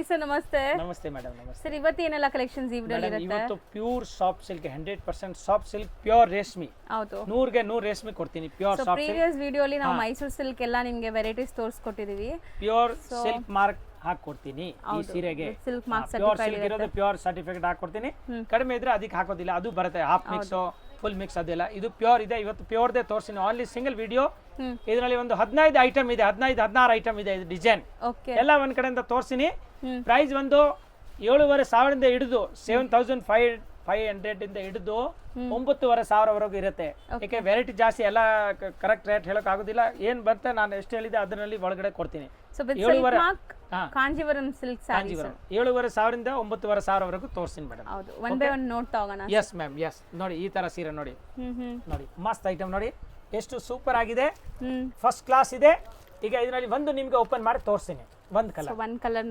Sir ನಮಸ್ತೆ. ನಮಸ್ತೆ madam. ನಮಸ್ತೆ ಸರ್, ಇವತ್ತು ಏನೆಲ್ಲ ಕಲೆಕ್ಷನ್ಸ್ ಈ ವಿಡಿಯೋಲಿ ಇರುತ್ತೆ? ಇವತ್ತು pure soft silk 100% soft silk pure ರೇಷ್ಮೆ. ಹೌದು, 100ಗೆ 100 ರೇಷ್ಮೆ ಕೊಡ್ತೀನಿ. Pure soft silk. ಪ್ರೀವಿಯಸ್ ವಿಡಿಯೋಲಿ ನಾವು ಮೈಸೂರು ಸಿಲ್ಕ್ ಎಲ್ಲ ನಿಮಗೆ ವೆರೈಟೀಸ್ ತೋರಿಸ್ಕೊಟ್ಟಿದೀವಿ. ಪ್ಯೂರ್ ಸಿಲ್ಕ್ ಮಾರ್ಕ್ ಹಾಕೊಡ್ತೀನಿ ಈ ಸೀರೆಗೆ. ಸಿಲ್ಕ್ ಮಾರ್ಕ್ ಪ್ಯೂರ್ ಸಿಲ್ಕ್ ಇರೋದು ಪ್ಯೂರ್ ಸರ್ಟಿಫಿಕೇಟ್ ಹಾಕೊಡ್ತೀನಿ. ಕಡಿಮೆ ಇದ್ರೆ ಅದಕ್ಕೆ ಹಾಕೋದಿಲ್ಲ, ಅದು ಬರುತ್ತೆ. ಹಾಫ್ ಮಿಕ್ಸ್ ಫುಲ್ ಮಿಕ್ಸ್ ಅದೆಲ್ಲ ಇದು ಪ್ಯೂರ್ ಇದೆ. ಇವತ್ತು ಪ್ಯೂರ್ದೇ ತೋರಿಸ್ತೀನಿ. Only single video. ಇದರಲ್ಲಿ ಒಂದು 15 ಐಟಮ್ ಇದೆ, 16 ಐಟಮ್ ಇದೆ. ಇದು ಡಿಸೈನ್ ಎಲ್ಲ ಒಂದ್ ಕಡೆಯಿಂದ ತೋರಿಸ್ತೀನಿ. ಪ್ರೈಸ್ ಒಂದು 7,500 ಹಿಡಿದು 7,500 ಇಂದ ಹಿಡಿದು 9,500 ಇರುತ್ತೆ. ಯಾಕೆ ವೆರೈಟಿ ಜಾಸ್ತಿ, ಎಲ್ಲ ಕರೆಕ್ಟ್ ರೇಟ್ ಹೇಳಕ್ ಆಗೋದಿಲ್ಲ. ಏನ್ ಬರುತ್ತೆ ನಾನು ಎಷ್ಟು ಹೇಳಿದೆ ಅದರಲ್ಲಿ ಒಳಗಡೆ ಕೊಡ್ತೀನಿ. 7,500 ಕಾಂಜೀವರಂ ಸಿಲ್ಕ್ ಸ್ಯಾರೀಸ್ 7,500 9,500 ತೋರಿಸ್ತೀನಿ ಮೇಡಮ್. ಹೌದು, ಒನ್ ಬೈ ಒನ್ ನೋಡ್ತಾ ಹೋಗೋಣ. Yes ma'am, yes. ನೋಡಿ ಈ ತರ ಸೀರೆ ನೋಡಿ, ನೋಡಿ ಮಸ್ತ್ ಐಟಮ್ ನೋಡಿ, ಎಷ್ಟು ಸೂಪರ್ ಆಗಿದೆ, ಫಸ್ಟ್ ಕ್ಲಾಸ್ ಇದೆ. ಈಗ ಇದರಲ್ಲಿ ಒಂದು ನಿಮ್ಗೆ ಓಪನ್ ಮಾಡಿ ತೋರಿಸ್ತೀನಿ. ಒಂದು ಕಲರ್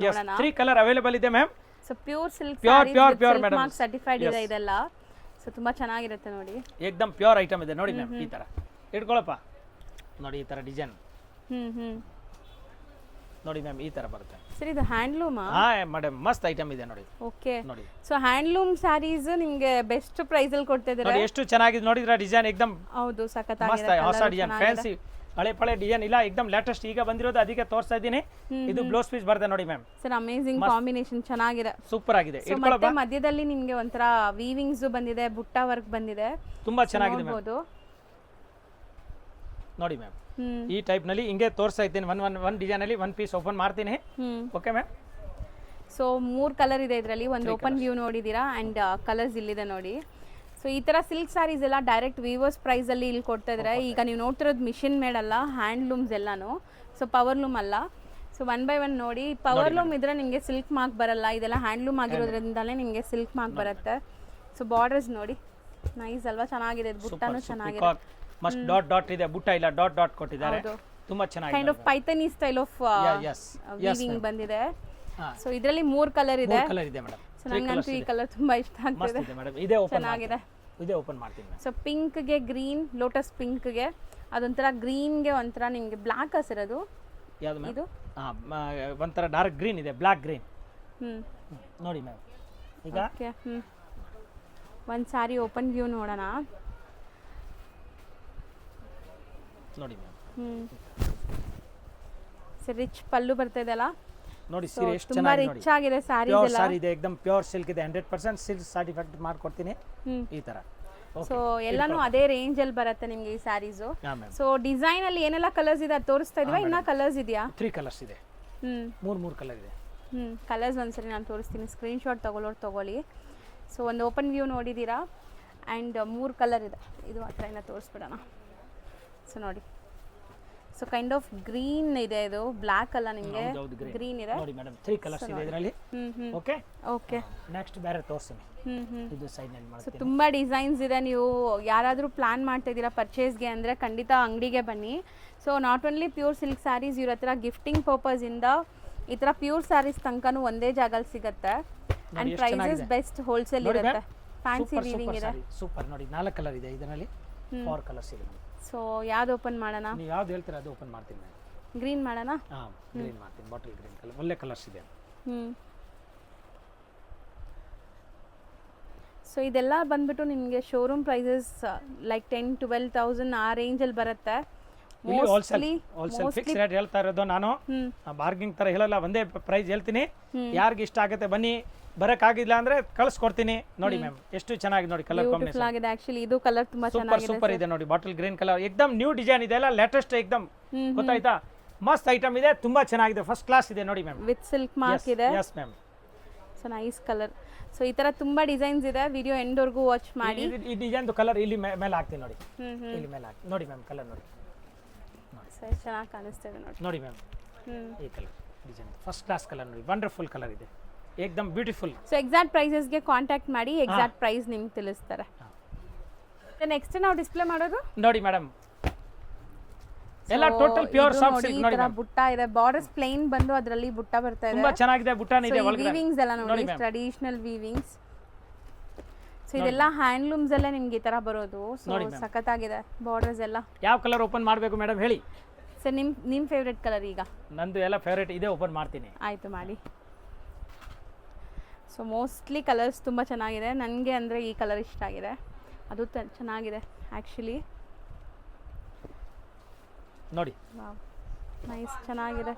ನೋಡೋಣ. 3 ಕಲರ್ ಅವೈಲೇಬಲ್ ಇದೆ ma'am. So pure silk pure madam, mark certified ಇದೆ ಇದೆಲ್ಲ. ಸೊ ತುಂಬಾ ಚೆನ್ನಾಗಿರುತ್ತೆ ನೋಡಿ, ಏಕದಮ್ ಪ್ಯೂರ್ ಐಟಮ್ ಇದೆ ನೋಡಿ ಮ್ಯಾಮ್. ಈ ತರ ಇಟ್ಕೊಳ್ಳಪ್ಪ. ನೋಡಿ ಈ ತರ ಡಿಸೈನ್ ನೋಡಿ ಮ್ಯಾಮ್, ಈ ತರ ಬರುತ್ತೆ. ಸರ್, ಇದು ಹ್ಯಾಂಡ್ಲೂಮ್? ಹಾ ಮೇಡಮ್, ಮಸ್ತ್ ಐಟಮ್ ಇದೆ ನೋಡಿ. ಓಕೆ, ನೋಡಿ. ಸೊ ಹ್ಯಾಂಡ್ಲೂಮ್ ಸ್ಯಾರೀಸ್ ನಿಮಗೆ ಬೆಸ್ಟ್ ಪ್ರೈಸ್ ಅಲ್ಲಿ ಕೊಡ್ತಾ ಇದ್ದಾರೆ. ನೋಡಿ ಎಷ್ಟು ಚೆನ್ನಾಗಿದೆ ನೋಡಿದ್ರ ಡಿಸೈನ್. ಏಕದಮ್ ಹೌದು, ಮಸ್ತ್ ಹೊಸ ಡಿಸೈನ್, ಫ್ಯಾನ್ಸಿ ಹಳೆ ಪಳೆ ಡಿಸೈನ್ ಇಲ್ಲ, ಏಕದಮ್ ಲೇಟೆಸ್ಟ್ ಈಗ ಬಂದಿರೋದು, ಅದಕ್ಕೆ ತೋರಿಸ್ತಾ ಇದ್ದೀನಿ. ಇದು ಬ್ಲೌಸ್ ಪೀಸ್ ಬರುತ್ತೆ ನೋಡಿ ಮ್ಯಾಮ್. ಸರ್, ಅಮೇಜಿಂಗ್ ಕಾಂಬಿನೇಷನ್, ಚೆನ್ನಾಗಿದೆ, ಸೂಪರ್ ಆಗಿದೆ. ಮತ್ತೆ ಮಧ್ಯದಲ್ಲಿ ನಿಮಗೆ ಒಂಥರ ವೀವಿಂಗ್ಸ್ ಬಂದಿದೆ, ಬುಟ್ಟ ವರ್ಕ್ ಬಂದಿದೆ, ತುಂಬಾ ಚೆನ್ನಾಗಿದೆ ಮ್ಯಾಮ್. ನೋಡಿ ಮ್ಯಾಮ್, ಈ ಟೈಪ್ ನಲ್ಲಿ ಹಿಂಗೆ ತೋರಿಸ್ತಾ ಇದ್ದೀನಿ. ಒನ್ ಡಿಸೈನ್ ಅಲ್ಲಿ ಒನ್ ಪೀಸ್ ಓಪನ್ ಮಾಡ್ತೀನಿ. Okay ma'am. ಸೊ 3 ಕಲರ್ ಇದೆ ಇದರಲ್ಲಿ. ಒಂದು ಓಪನ್ ವ್ಯೂ ನೋಡಿದೀರಾ, ಅಂಡ್ ಕಲರ್ಸ್ ಇಲ್ಲಿದೆ ನೋಡಿ. ಸೊ ಈ ತರ ಸಿಲ್ಕ್ ಸ್ಯಾರೀಸ್ ಎಲ್ಲ ಡೈರೆಕ್ಟ್ ವೀವರ್ಸ್ ಪ್ರೈಸ್ ಅಲ್ಲಿ ಇಲ್ಲಿ ಕೊಡ್ತಾ ಇದ್ದಾರೆ. ಈಗ ನೀವು ನೋಡ್ತಿರೋದು ಮಿಷಿನ್ ಮೇಡ್ ಅಲ್ಲ, ಹ್ಯಾಂಡ್ಲೂಮ್ಸ್ ಎಲ್ಲಾನು. ಸೊ ಪವರ್ ಲೂಮ್ ಅಲ್ಲ. ಸೊ ಒನ್ ಬೈ ಒನ್ ನೋಡಿ. ಪವರ್ ಲೂಮ್ ಇದ್ರೆ ನಿಮಗೆ ಸಿಲ್ಕ್ ಮಾರ್ಕ್ ಬರಲ್ಲ, ಇದೆಲ್ಲ ಹ್ಯಾಂಡ್ಲೂಮ್ ಆಗಿರೋದ್ರಿಂದಲೇ ನಿಮಗೆ ಸಿಲ್ಕ್ ಮಾರ್ಕ್ ಬರುತ್ತೆ. ಸೊ ಬಾರ್ಡರ್ಸ್ ನೋಡಿ, ನೈಸ್ ಅಲ್ವಾ, ಚೆನ್ನಾಗಿದೆ. ಬುಟ್ಟನು ಚೆನ್ನಾಗಿದೆ, ಮಸ್ಟ್ ಡಾಟ್ ಡಾಟ್ ಇದೆ, ಬುಟ್ಟ ಇಲ್ಲ, ಡಾಟ್ ಡಾಟ್ ಕೊಟ್ಟಿದ್ದಾರೆ. ತುಂಬಾ ಚೆನ್ನಾಗಿದೆ. Kind of Paithani style of weaving ಬಂದಿದೆ. ಸೊ ಇದರಲ್ಲಿ 3 ಕಲರ್ ಇದೆ. ಮೇಡಮ್, ಸೊ ನನಗಂತೂ ಈ ಕಲರ್ ತುಂಬಾ ಇಷ್ಟ ಆಗ್ತಿದೆ. ಇದೇ ಓಪನ್ ಚೆನ್ನಾಗಿದೆ. ಇದೇ ಓಪನ್ ಮಾಡ್ತೀನಿ. ಸೊ ಪಿಂಕ್ ಗೆ ಗ್ರೀನ್, ಲೋಟಸ್ ಪಿಂಕ್ ಗೆ ಅದೊಂಥರ ಗ್ರೀನ್ ಗೆ ಒಂಥರ ನಿಮಗೆ ಬ್ಲಾಕ್ ಹಸಿರೋದು. ಯಾವುದು ಇದು? ಒಂಥರ ಡಾರ್ಕ್ ಗ್ರೀನ್ ಇದೆ, ಬ್ಲಾಕ್ ಗ್ರೀನ್. ನೋಡಿ ಮ್ಯಾಮ್, ಈಗ ಓಕೆ. ಒಂದು ಸಾರಿ ಓಪನ್ ವ್ಯೂ ನೋಡೋಣ. ನೋಡಿ ಮ್ಯಾಮ್, ಸರ್ ರಿಚ್ ಪಲ್ಲು ಬರ್ತಾ ಇದೆಲ್ಲ ನೋಡಿ. ಸೀರೆ ಎಷ್ಟು ತುಂಬಾ ಚೆನ್ನಾಗಿದೆ ರಿಚ್ ಆಗಿದೆ. ಸ್ಯಾರೀಸ್ ಪ್ಯೂರ್ ಎಲ್ಲ ಸಾರಿ ಇದೆ, ಏಕದಮ್ ಪ್ಯೂರ್ ಸಿಲ್ಕ್ ಇದೆ, 100% ಸಿಲ್ಕ್ ಸರ್ಟಿಫೈಡ್ ಮಾಡ್ಕೊಡ್ತೀನಿ. ಈ ತರ ಸೊ ಎಲ್ಲಾನು ಅದೇ ರೇಂಜ್ ಅಲ್ಲಿ ಬರುತ್ತೆ ನಿಮಗೆ ಈ ಸ್ಯಾರೀಸ್. ಹಾ ಮ್ಯಾಮ್. ಸೊ ಡಿಸೈನ್ ಅಲ್ಲಿ ಏನೆಲ್ಲ ಕಲರ್ಸ್ ಇದೆ ಅದು ತೋರಿಸ್ತಾ ಇದೀವಾ? ಇನ್ನ ಕಲರ್ಸ್ ಇದೆಯಾ? 3 ಕಲರ್ಸ್ ಇದೆ. 3 ಕಲರ್ ಇದೆ. ಕಲರ್ಸ್ ಒಂದ್ಸರಿ ನಾನು ತೋರಿಸ್ತೀನಿ. ಸ್ಕ್ರೀನ್ ಶಾಟ್ ತಗೊಳ್ಳಿ. ಸೊ ಒಂದು ಓಪನ್ ವ್ಯೂ ನೋಡಿದ್ದೀರಾ, ಆ್ಯಂಡ್ 3 ಕಲರ್ ಇದೆ. ಇದು ಹತ್ರ ಏನೋ ತೋರಿಸ್ಬಿಡೋಣ. ಸೊ ನೋಡಿ, ಸೊ ಕೈಂಡ್ ಆಫ್ ಗ್ರೀನ್ ಇದೆ, ಇದು ಬ್ಲಾಕ್ ಅಲ್ಲ, ನಿಮಗೆ ಗ್ರೀನ್ ಇದೆ ನೋಡಿ ಮೇಡಮ್. 3 ಕಲರ್ಸ್ ಇದೆ ಇದರಲ್ಲಿ. Okay okay. ನೆಕ್ಸ್ಟ್ ಬೇರೆ ತೋರಿಸ್ತೀನಿ. ಇದು ಸೈಡ್ ನಲ್ಲಿ ಸೊ ಮಾಡ್ತೀನಿ. ತುಂಬಾ ಡಿಸೈನ್ಸ್ ಇದೆ. ನೀವು ಯಾರಾದರೂ ಪ್ಲಾನ್ ಮಾಡ್ತಾ ಇದ್ದೀರಾ ಪರ್ಚೇಸ್ಗೆ ಅಂದರೆ ಖಂಡಿತ ಅಂಗಡಿಗೆ ಬನ್ನಿ. So not only pure silk saris, ಇವ್ರ ಹತ್ರ ಗಿಫ್ಟಿಂಗ್ ಪರ್ಪಸ್ ಇಂದ ಈ ಥರ ಪ್ಯೂರ್ ಸ್ಯಾರೀಸ್ ತನಕನೂ ಒಂದೇ ಜಾಗದಲ್ಲಿ ಸಿಗುತ್ತೆ. ಆ್ಯಂಡ್ ಪ್ರೈಸಸ್ ಬೆಸ್ಟ್, ಹೋಲ್ಸೇಲ್ ಇರುತ್ತೆ. ಫ್ಯಾನ್ಸಿ ವೀವಿಂಗ್ ಇದೆ. ಸೂಪರ್ ನೋಡಿ, 4 ಕಲರ್ ಇದೆ ಇದರಲ್ಲಿ. 4 ಕಲರ್ಸ್ ಇದೆ. ಸೊ ಯಾವ್ದು ಓಪನ್ ಮಾಡೋಣ? ನೀವು ಯಾವ್ದು ಹೇಳ್ತೀರಾ ಅದು ಓಪನ್ ಮಾಡ್ತೀನಿ ನಾನು. ಗ್ರೀನ್ ಮಾಡೋಣ? ಹಾಂ, ಗ್ರೀನ್ ಮಾಡ್ತೀನಿ. ಬಾಟಲ್ ಗ್ರೀನ್ ಕಲರ್ ಒಳ್ಳೆ ಕಲರ್ಸ್ ಇದೆ. ಸೊ ಇದೆಲ್ಲ ಬಂದ್ಬಿಟ್ಟು ನಿಮಗೆ ಶೋರೂಮ್ ಪ್ರೈಸಸ್ ಲೈಕ್ 10,000-12,000 ಆ ರೇಂಜಲ್ಲಿ ಬರುತ್ತೆ. ಇಲ್ಲಿ ಹೋಲ್ಸೇಲ್ ಫಿಕ್ಸ್ ರೇಟ್ ಹೇಳ್ತಾ ಇರೋದು ನಾನು. ಬಾರ್ಗಿಂಗ್ ತರ ಹೇಳಲ್ಲ, ಒಂದೇ ಪ್ರೈಸ್ ಹೇಳ್ತೀನಿ. ಯಾರಿಗೆ ಇಷ್ಟ ಆಗುತ್ತೆ ಬನ್ನಿ, ಬರಕ್ಕಾಗಿಲ್ಲ ಅಂದ್ರೆ ಕಳಿಸ್ಕೊಡ್ತೀನಿ. ನೋಡಿ ಮ್ಯಾಮ್, ಎಷ್ಟು ಚೆನ್ನಾಗಿದೆ ನೋಡಿ, ಕಲರ್ ಕಾಂಬಿನೇಷನ್ ಆಗಿದೆ. ಆಕ್ಚುಲಿ ಇದು ಕಲರ್ ತುಂಬಾ ಚೆನ್ನಾಗಿದೆ, ಸೂಪರ್ ಇದೆ ನೋಡಿ. ಬಾಟಲ್ ಗ್ರೀನ್ ಕಲರ್, ಏಕದಮ್ ನ್ಯೂ ಡಿಸೈನ್ ಇದೆ, ಎಲ್ಲ ಲೇಟೆಸ್ಟ್, ಏಕದಮ್ ಗೊತ್ತಾಯ್ತಾ? ಮಸ್ತ್ ಐಟಮ್ ಇದೆ, ತುಂಬಾ ಚೆನ್ನಾಗಿದೆ, ಫಸ್ಟ್ ಕ್ಲಾಸ್ ಇದೆ ನೋಡಿ ಮ್ಯಾಮ್. ವಿತ್ ಸಿಲ್ಕ್ ಮಾರ್ಕ್ ಇದೆ. S ma'am. So nice colour. So ಈ ತರ ತುಂಬಾ ಡಿಸೈನ್ಸ್ ಇದೆ. ವಿಡಿಯೋ ಎಂಡ್ ವರ್ಗೂ ವಾಚ್ ಮಾಡಿ. ಈ ಡಿಸೈನ್ ಕಲರ್ ಇಲ್ಲಿ ಮೇಲೆ ಹಾಕ್ತೀನಿ ನೋಡಿ. ಇಲ್ಲಿ ಮೇಲೆ ಹಾಕಿ ನೋಡಿ ಮ್ಯಾಮ್, ಕಲರ್ ನೋಡಿ. ಸರಿ, ಚೆನ್ನಾಗಿ ಕಾಣಿಸ್ತಿದೆ ನೋಡಿ. ನೋಡಿ ಮ್ಯಾಮ್, ಈ colour design first class colour ನೋಡಿ, ವಂಡರ್ಫುಲ್ ಕಲರ್ ಇದೆ, ಏಕದಮ್ ಬ್ಯೂಟಿಫುಲ್. ಸೊ ಎಕ್ಸಾಕ್ಟ್ ಪ್ರೈಸಸ್ಗೆ ಕಾಂಟ್ಯಾಕ್ಟ್ ಮಾಡಿ, ಎಕ್ಸಾಕ್ಟ್ ಪ್ರೈಸ್ ನಿಮ್ಗೆ ತಿಳಿಸ್ತಾರೆ. ನೆಕ್ಸ್ಟ್ ನಾವು ಡಿಸ್ಪ್ಲೇ ಮಾಡೋದು ನೋಡಿ ಮೇಡಮ್, ಎಲ್ಲ ಟೋಟಲ್ ಪ್ಯೂರ್ ಸಾಫ್ಟ್ ಸಿಲ್ಕ್ ನೋಡಿ. ಬುಟ್ಟ ಇದೆ, ಬಾರ್ಡರ್ಸ್ ಪ್ಲೇನ್ ಬಂದು ಅದರಲ್ಲಿ ಬುಟ್ಟ ಬರ್ತಾ ಇದೆ. ತುಂಬಾ ಚೆನ್ನಾಗಿದೆ, ಬುಟ್ಟನ ಇದೆ ಒಳಗಡೆ. ವೀವಿಂಗ್ಸ್ ಎಲ್ಲ ನೋಡಿ, ಟ್ರೆಡಿಷನಲ್ ವೀವಿಂಗ್ಸ್. ಸೊ ಇದೆಲ್ಲ ಹ್ಯಾಂಡ್ಲೂಮ್ಸ್ ಎಲ್ಲ ನಿಮ್ಗೆ ಈ ತರ ಬರೋದು. ಸೊ ಸಖತ್ತಾಗಿದೆ ಬಾರ್ಡರ್ಸ್ ಎಲ್ಲ. ಯಾವ ಕಲರ್ ಓಪನ್ ಮಾಡಬೇಕು ಮೇಡಮ್ ಹೇಳಿ? ಸರ್ ನಿಮ್ ಫೇವರೇಟ್ ಕಲರ್ ಈಗ? ನಂದು ಎಲ್ಲ ಫೇವರೇಟ್ ಇದೆ, ಓಪನ್ ಮಾಡ್ತೀನಿ. ಆಯ್ತು ಮಾಡಿ. ಸೊ ಮೋಸ್ಟ್ಲಿ ಕಲರ್ಸ್ ತುಂಬ ಚೆನ್ನಾಗಿದೆ. ನನಗೆ ಅಂದರೆ ಈ ಕಲರ್ ಇಷ್ಟ ಆಗಿದೆ, ಅದು ಚೆನ್ನಾಗಿದೆ ಆ್ಯಕ್ಚುಲಿ. ನೋಡಿ ನೈಸ್, ಚೆನ್ನಾಗಿದೆ.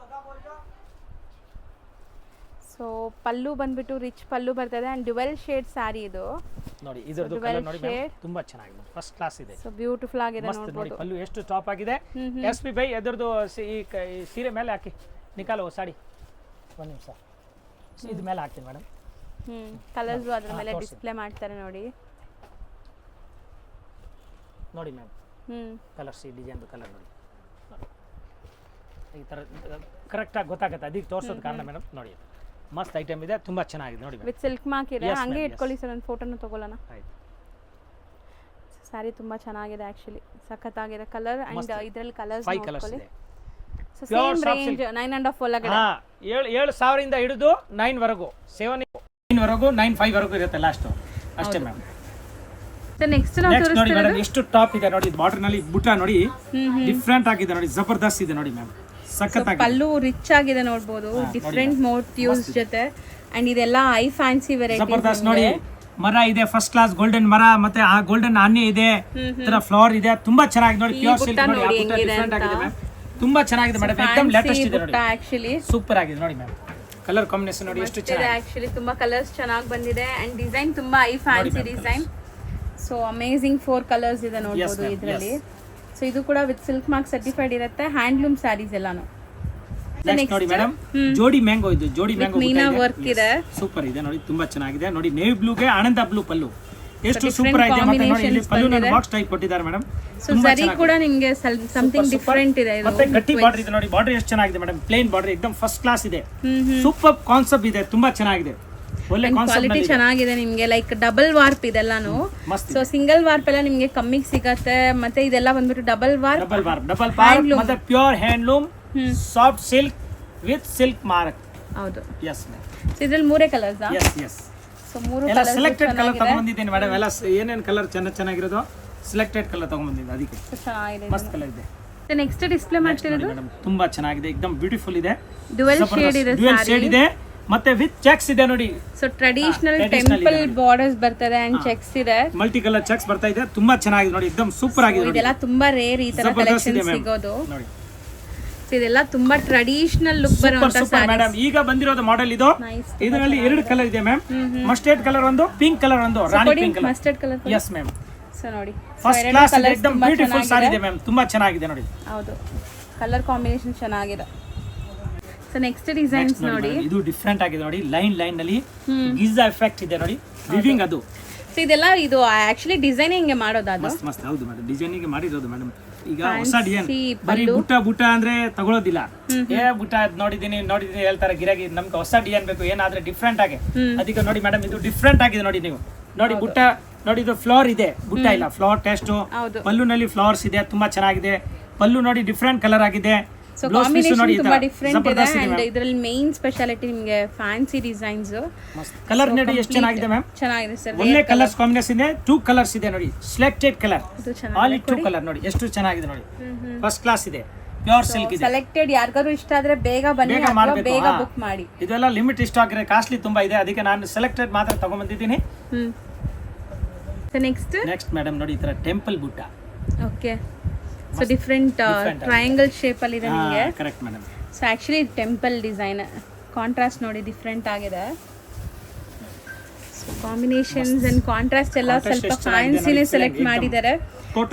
ಸೊ ಪಲ್ಲು ಬಂದ್ಬಿಟ್ಟು ರಿಚ್ ಪಲ್ಲು ಬರ್ತದೆ ಆ್ಯಂಡ್ ಡ್ಯುವೆಲ್ ಶೇಡ್ ಸ್ಯಾರಿ ಇದು. ನೋಡಿ ಇದರದ್ದು ಕಲರ್ ನೋಡಿ ಮ್ಯಾಮ್, ತುಂಬಾ ಚೆನ್ನಾಗಿದೆ, ಫಸ್ಟ್ ಕ್ಲಾಸ್ ಇದೆ. ಸೊ ಬ್ಯೂಟಿಫುಲ್ ಆಗಿದೆ ಮಸ್ತ್ ನೋಡಿ ಪಲ್ಲು ಎಷ್ಟು ಟಾಪ್ ಆಗಿದೆ. ಎಸ್ ಪಿ ಬೈ ಅದರದ್ದು ಈ ಸೀರೆ ಮೇಲೆ ಹಾಕಿ ನಿಕಾಲು ಸಾಡಿ ಒಂದು ನಿಮಿಷ ಇದ್ರ ಮೇಲೆ ಹಾಕ್ತೀನಿ ಮೇಡಮ್. ಕಲರ್ಸು ಅದ್ರ ಮೇಲೆ ಡಿಸ್ಪ್ಲೇ ಮಾಡ್ತಾರೆ ನೋಡಿ. ನೋಡಿ ಮ್ಯಾಮ್ ಕಲರ್ಸ್, ಈ ಡಿಸೈನ್ದು ಕಲರ್ ನೋಡಿ ಈ ಥರ ಕರೆಕ್ಟಾಗಿ ಗೊತ್ತಾಗುತ್ತೆ, ಅದಕ್ಕೆ ತೋರಿಸೋದು ಕಾರಣ ಮೇಡಮ್. ನೋಡಿ ಮಸ್ತ್ ಐಟಮ್ ಇದೆ, ತುಂಬಾ ಚೆನ್ನಾಗಿದೆ ನೋಡಿ ವಿತ್ ಸಿಲ್ಕ್ ಮಾರ್ಕ್ ಇದೆ. ಹಂಗೆ ಇಟ್ಕೊಳ್ಳಿ ಸರ್, ಒಂದು ಫೋಟೋನ ತಗೊಳ್ಳೋಣ. ಆಯ್ತು. ಸ್ಯಾರಿ ತುಂಬಾ ಚೆನ್ನಾಗಿದೆ ಆಕ್ಚುಲಿ, ಸಖತ್ತಾಗಿದೆ ಕಲರ್. ಅಂಡ್ ಇದರಲ್ಲಿ ಕಲರ್ಸ್ 5 ಕಲರ್ಸ್ ಇದೆ. ಸೊ ಸೇಮ್ ರೇಂಜ್ 9.5 ಒಳಗಡೆ. 7,000 ಇಂದ ಹಿಡಿದು 9 ವರೆಗೂ 7 ವರೆಗೂ 9.5 ವರೆಗೂ ಇರುತ್ತೆ ಲಾಸ್ಟ್ ಅಷ್ಟೇ ಮ್ಯಾಮ್. ನೆಕ್ಸ್ಟ್ ನಾವು ನೋಡಿ ಮೇಡಮ್ ಎಷ್ಟು ಟಾಪ್ ಇದೆ ನೋಡಿ, ಬಾರ್ಡರ್ ನಲ್ಲಿ ಬುಟ್ಟ ನೋಡಿ ಡಿಫ್ರೆಂಟ್ ಆಗಿದೆ ನೋಡಿ, ಜಬರ್ದಸ್ತ್ ಇದೆ ನೋಡಿ ಮ್ಯಾಮ್, ಸಖತ್ತಾಗಿದೆ. ಪಲ್ಲು ರಿಚ್ ಆಗಿದೆ ನೋಡಬಹುದು, ಡಿಫರೆಂಟ್ ಮೋಟಿವ್ಸ್ ಜೊತೆ. ಅಂಡ್ ಇದೆಲ್ಲ ಐ ಫ್ಯಾನ್ಸಿ ವೆರೈಟಿ ಜಬರ್ದಸ್ತ್ ನೋಡಿ. ಮರ ಇದೆ ಫಸ್ಟ್ ಕ್ಲಾಸ್ ಗೋಲ್ಡನ್ ಮರ, ಮತ್ತೆ ಆ ಗೋಲ್ಡನ್ ಆನೆ ಇದೆ, ತರ ಫ್ಲವರ್ ಇದೆ, ತುಂಬಾ ಚೆನ್ನಾಗಿದೆ ನೋಡಿ. ಪ್ಯೂರ್ ಸಿಲ್ಕ್ ನೋಡಿ, ಆ ಬುಟ್ಟ ಡಿಫರೆಂಟ್ ಆಗಿದೆ ಮ್ಯಾಮ್, ತುಂಬಾ ಚೆನ್ನಾಗಿದೆ ಮೇಡಮ್, एकदम ಲೇಟೆಸ್ಟ್ ಇದೆ ನೋಡಿ. ಆಕ್ಚುಲಿ ಸೂಪರ್ ಆಗಿದೆ ನೋಡಿ ಮ್ಯಾಮ್, ಕಲರ್ ಕಾಂಬಿನೇಷನ್ ನೋಡಿ ಎಷ್ಟು ಚೆನ್ನಾಗಿದೆ. ಆಕ್ಚುಲಿ ತುಂಬಾ ಕಲರ್ಸ್ ಚೆನ್ನಾಗಿ ಬಂದಿದೆ ಅಂಡ್ ಡಿಸೈನ್ ತುಂಬಾ I fancy design. So amazing 4 colours ಇದೆ ನೋಡಬಹುದು ಇದರಲ್ಲಿ. ಸೊ ಇದು ಕೂಡ ವಿತ್ ಸಿಲ್ಕ್ ಮಾರ್ಕ್ ಸರ್ಟಿಫೈಡ್ ಇರುತ್ತೆ, ಹ್ಯಾಂಡ್ಲೂಮ್ ಸ್ಯಾರೀಸ್ ಎಲ್ಲಾನು. ನೆಕ್ಸ್ಟ್ ನೋಡಿ ಮೇಡಮ್, ಜೋಡಿ ಮ್ಯಾಂಗೋ, ಇದು ಜೋಡಿ ಮ್ಯಾಂಗೋ ಮೀನಾ ವರ್ಕ್ ಇದೆ, ಸೂಪರ್ ಇದೆ ನೋಡಿ, ತುಂಬಾ ಚೆನ್ನಾಗಿದೆ ನೋಡಿ. ನೇವಿ ಬ್ಲೂಗೆ ಆನಂದ ಬ್ಲೂ ಪಲ್ಲು ಎಷ್ಟು ಸೂಪರ್ ಆಗಿದೆ. ಮತ್ತೆ ನೋಡಿ ಇಲ್ಲಿ ಪಲ್ಲು ನನ್ನ ಬಾಕ್ಸ್ ಟೈಪ್ ಕೊಟ್ಟಿದ್ದಾರೆ ಮೇಡಮ್. ಸೊ ಸರಿ ಕೂಡ ನಿಮಗೆ ಸಮಥಿಂಗ್ ಡಿಫರೆಂಟ್ ಇದೆ. ಇದು ಮತ್ತೆ ಗಟ್ಟಿ ಬಾರ್ಡರ್ ಇದೆ ನೋಡಿ, ಬಾರ್ಡರ್ ಎಷ್ಟು ಚೆನ್ನಾಗಿದೆ ಮೇಡಮ್, ಪ್ಲೇನ್ ಬಾರ್ಡರ್ एकदम ಫಸ್ಟ್ ಕ್ಲಾಸ್ ಇದೆ, ಸೂಪರ್ ಕಾನ್ಸೆಪ್ಟ್ ಇದೆ, ತುಂಬಾ ಚೆನ್ನಾಗಿದೆ, ಒಳ್ಳೆ ಕಾನ್ಸೆಪ್ಟ್ ಕ್ವಾಲಿಟಿ ಚೆನ್ನಾಗಿದೆ. ನಿಮಗೆ ಲೈಕ್ ಡಬಲ್ ವಾರ್ಪ್ ಇದೆಲ್ಲಾನು. ಸೊ ಸಿಂಗಲ್ ವಾರ್ಪ್ ಎಲ್ಲ ನಿಮಗೆ ಕಮ್ಮಿಗೆ ಸಿಗತ್ತೆ, ಮತ್ತೆ ಇದೆಲ್ಲ ಬಂದ್ಬಿಟ್ಟು ಡಬಲ್ ವಾರ್ಪ್ ಮತ್ತೆ pure handloom soft silk with silk mark. ಹೌದು, ಎಸ್ ಮ್ಯಾಮ್. ಸೊ ಇದ್ರಲ್ಲಿ 3 ಕಲರ್ಸ್. ಎಸ್ ಸೊ 3 ಎಲ್ಲ ಕಲರ್ಸ್ ಸೆಲೆಕ್ಟೆಡ್ ಕಲರ್ ತಗೊಂಡ್ಬಂದಿದ್ದೀನಿ ಮೇಡಮ್, ಎಲ್ಲ ಏನೇನು ಕಲರ್ ಚೆನ್ನಾಗಿರೋದು ಸೆಲೆಕ್ಟೆಡ್ ಕಲರ್ ತಗೊಂಡ್ಬಂದಿದ್ದೀನಿ, ಅದಕ್ಕೆ ಚೆನ್ನಾಗಿದೆ. ಮಸ್ತ್ ಕಲರ್ ಇದೆ. ನೆಕ್ಸ್ಟ್ ಡಿಸ್ಪ್ಲೇ ಮಾಡ್ತಿರೋದು ಮೇಡಮ್ ತುಂಬಾ ಚೆನ್ನಾಗಿದೆ, एकदम ಬ್ಯೂಟಿಫುಲ್ ಇದೆ, ಡ್ಯುಯಲ್ ಶೇಡ್ ಇದೆ, ಡ್ಯುಯಲ್ ಶೇಡ್ ಇದೆ, ಮತ್ತೆ ವಿತ್ ಚೆಕ್ಸ್ ಇದೆ ನೋಡಿ. ಸೊ ಟ್ರೆಡಿಷನಲ್ ಟೆಂಪಲ್ ಬಾರ್ಡರ್ಸ್ ಬರ್ತದೆ ಅಂಡ್ ಚೆಕ್ಸ್ ಇದೆ, ಮಲ್ಟಿ ಕಲರ್ ಚೆಕ್ಸ್ ಬರ್ತಾ ಇದೆ, ತುಂಬಾ ಚೆನ್ನಾಗಿದೆ ನೋಡಿ, एकदम ಸೂಪರ್ ಆಗಿದೆ ನೋಡಿ. ಇದೆಲ್ಲ ತುಂಬಾ ರೇರ್ ಈ ತರ ಕಲೆಕ್ಷನ್ ಸಿಗೋದು ನೋಡಿ. ಸೊ ಇದೆಲ್ಲ ತುಂಬಾ ಟ್ರೆಡಿಷನಲ್ ಲುಕ್ ಬರುವಂತ ಸೂಪರ್ ಮೇಡಮ್. ಈಗ ಬಂದಿರೋದು ಮಾಡೆಲ್ ಇದು, ಇದರಲ್ಲಿ 2 ಕಲರ್ ಇದೆ ಮ್ಯಾಮ್, ಮಸ್ಟರ್ಡ್ ಕಲರ್ ಒಂದು, ಪಿಂಕ್ ಕಲರ್ ಒಂದು, rani pink colour. Mustard colour, yes ma'am. So ನೋಡಿ ಫಸ್ಟ್ ಕ್ಲಾಸ್ ಇದೆ, एकदम ಬ್ಯೂಟಿಫುಲ್ ಸಾರಿ ಇದೆ ಮ್ಯಾಮ್, ತುಂಬಾ ಚೆನ್ನಾಗಿದೆ ನೋಡಿ. ಹೌದು, ಕಲರ್ ಕಾಂಬಿನೇಷನ್ ಚೆನ್ನಾಗಿದೆ. ಸೊ ನೆಕ್ಸ್ಟ್ ಡಿಸೈನ್ಸ್ ನೋಡಿ, ಇದು ಡಿಫರೆಂಟ್ ಆಗಿದೆ ನೋಡಿ, ಲೈನ್ ನಲ್ಲಿ ಗಿಜಾ ಎಫೆಕ್ಟ್ ಇದೆ ನೋಡಿ, ವಿವಿಂಗ್ ಅದು. ಸೊ ಇದೆಲ್ಲ ಇದು ಆಕ್ಚುಲಿ ಡಿಸೈನಿಂಗ್ ಮಾಡೋದು, ಅದು ಮಸ್ತ್ ಹೌದು ಮೇಡಮ್, ಡಿಸೈನಿಂಗ್ ಮಾಡಿರೋದು ಮೇಡಮ್. ಈಗ ಹೊಸ ಡಿಸೈನ್ ಬರೀ ಬುಟ್ಟ ಅಂದ್ರೆ ತಗೊಳ್ಳೋದಿಲ್ಲ, ಬುಟ್ಟ ನೋಡಿದೀನಿ ಹೇಳ್ತಾರೆ ಗಿರಾಕಿ, ನಮ್ಗೆ ಹೊಸ ಡಿಸೈನ್ ಬೇಕು, ಏನಾದ್ರೆ ಡಿಫ್ರೆಂಟ್ ಆಗಿ. ಅದಕ್ಕೆ ನೋಡಿ ಮೇಡಮ್, ಇದು ಡಿಫ್ರೆಂಟ್ ಆಗಿದೆ ನೋಡಿ, ನೀವು ನೋಡಿ ಬುಟ್ಟ ನೋಡಿ, ಇದು ಫ್ಲವರ್ ಇದೆ, ಬುಟ್ಟ ಇಲ್ಲ, ಫ್ಲವರ್ ಟೆಸ್ಟ್, ಪಲ್ಲುನಲ್ಲಿ ಫ್ಲವರ್ಸ್ ಇದೆ, ತುಂಬಾ ಚೆನ್ನಾಗಿದೆ. ಪಲ್ಲು ನೋಡಿ ಡಿಫ್ರೆಂಟ್ ಕಲರ್ ಆಗಿದೆ, ಸೊ ಕಾಂಬಿನೇಷನ್ ತುಂಬಾ ಡಿಫರೆಂಟ್ ಇದೆ. ಅಂಡ್ ಇದರಲ್ಲಿ ಮೇನ್ ಸ್ಪೆಷಾಲಿಟಿ ನಿಮಗೆ ಫ್ಯಾನ್ಸಿ ಡಿಸೈನ್ಸ್. ಕಲರ್ ನೋಡಿ ಎಷ್ಟು ಚೆನ್ನಾಗಿದೆ ಮ್ಯಾಮ್, ಚೆನ್ನಾಗಿದೆ ಸರ್, ಒಳ್ಳೆ ಕಲರ್ಸ್ ಕಾಂಬಿನೇಷನ್ ಇದೆ. 2 ಕಲರ್ಸ್ ಇದೆ ನೋಡಿ, ಸೆಲೆಕ್ಟೆಡ್ ಕಲರ್, ಆಲ್ 2 ಕಲರ್ ನೋಡಿ, ಎಷ್ಟು ಚೆನ್ನಾಗಿದೆ ನೋಡಿ, ಫಸ್ಟ್ ಕ್ಲಾಸ್ ಇದೆ, ಪ್ಯೂರ್ ಸಿಲ್ಕ್ ಇದೆ. ಸೆಲೆಕ್ಟೆಡ್ ಯಾರಿಗಾರು ಇಷ್ಟ ಆದ್ರೆ ಬೇಗ ಬನ್ನಿ, ಬೇಗ ಬುಕ್ ಮಾಡಿ. ಇದೆಲ್ಲ ಲಿಮಿಟ್ ಸ್ಟಾಕ್ ಇದೆ, ಕಾಸ್ಟ್ಲಿ ತುಂಬಾ ಇದೆ, ಅದಕ್ಕೆ ನಾನು ಸೆಲೆಕ್ಟೆಡ್ ಮಾತ್ರ ತಗೊಂಡ್ಬಂದಿದ್ದೀನಿ. ನೆಕ್ಸ್ಟ್ ಮೇಡಮ್ ನೋಡಿ, ಈ ತರ ಟೆಂಪಲ್ ಬುಟ್ಟ. Okay, so different triangle shape ಅಲ್ಲಿ ಇದೆ ನಿಮಗೆ. Correct madam. So actually temple design contrast ನೋಡಿ ಡಿಫರೆಂಟ್ ಆಗಿದೆ. ಸೊ ಕಾಂಬಿನೇಷನ್ಸ್ ಅಂಡ್ ಕಾಂಟ್ರಾಸ್ಟ್ ಎಲ್ಲ ಸ್ವಲ್ಪ ಫ್ಯಾನ್ಸಿನೇ ಸೆಲೆಕ್ಟ್ ಮಾಡಿದ್ದಾರೆ.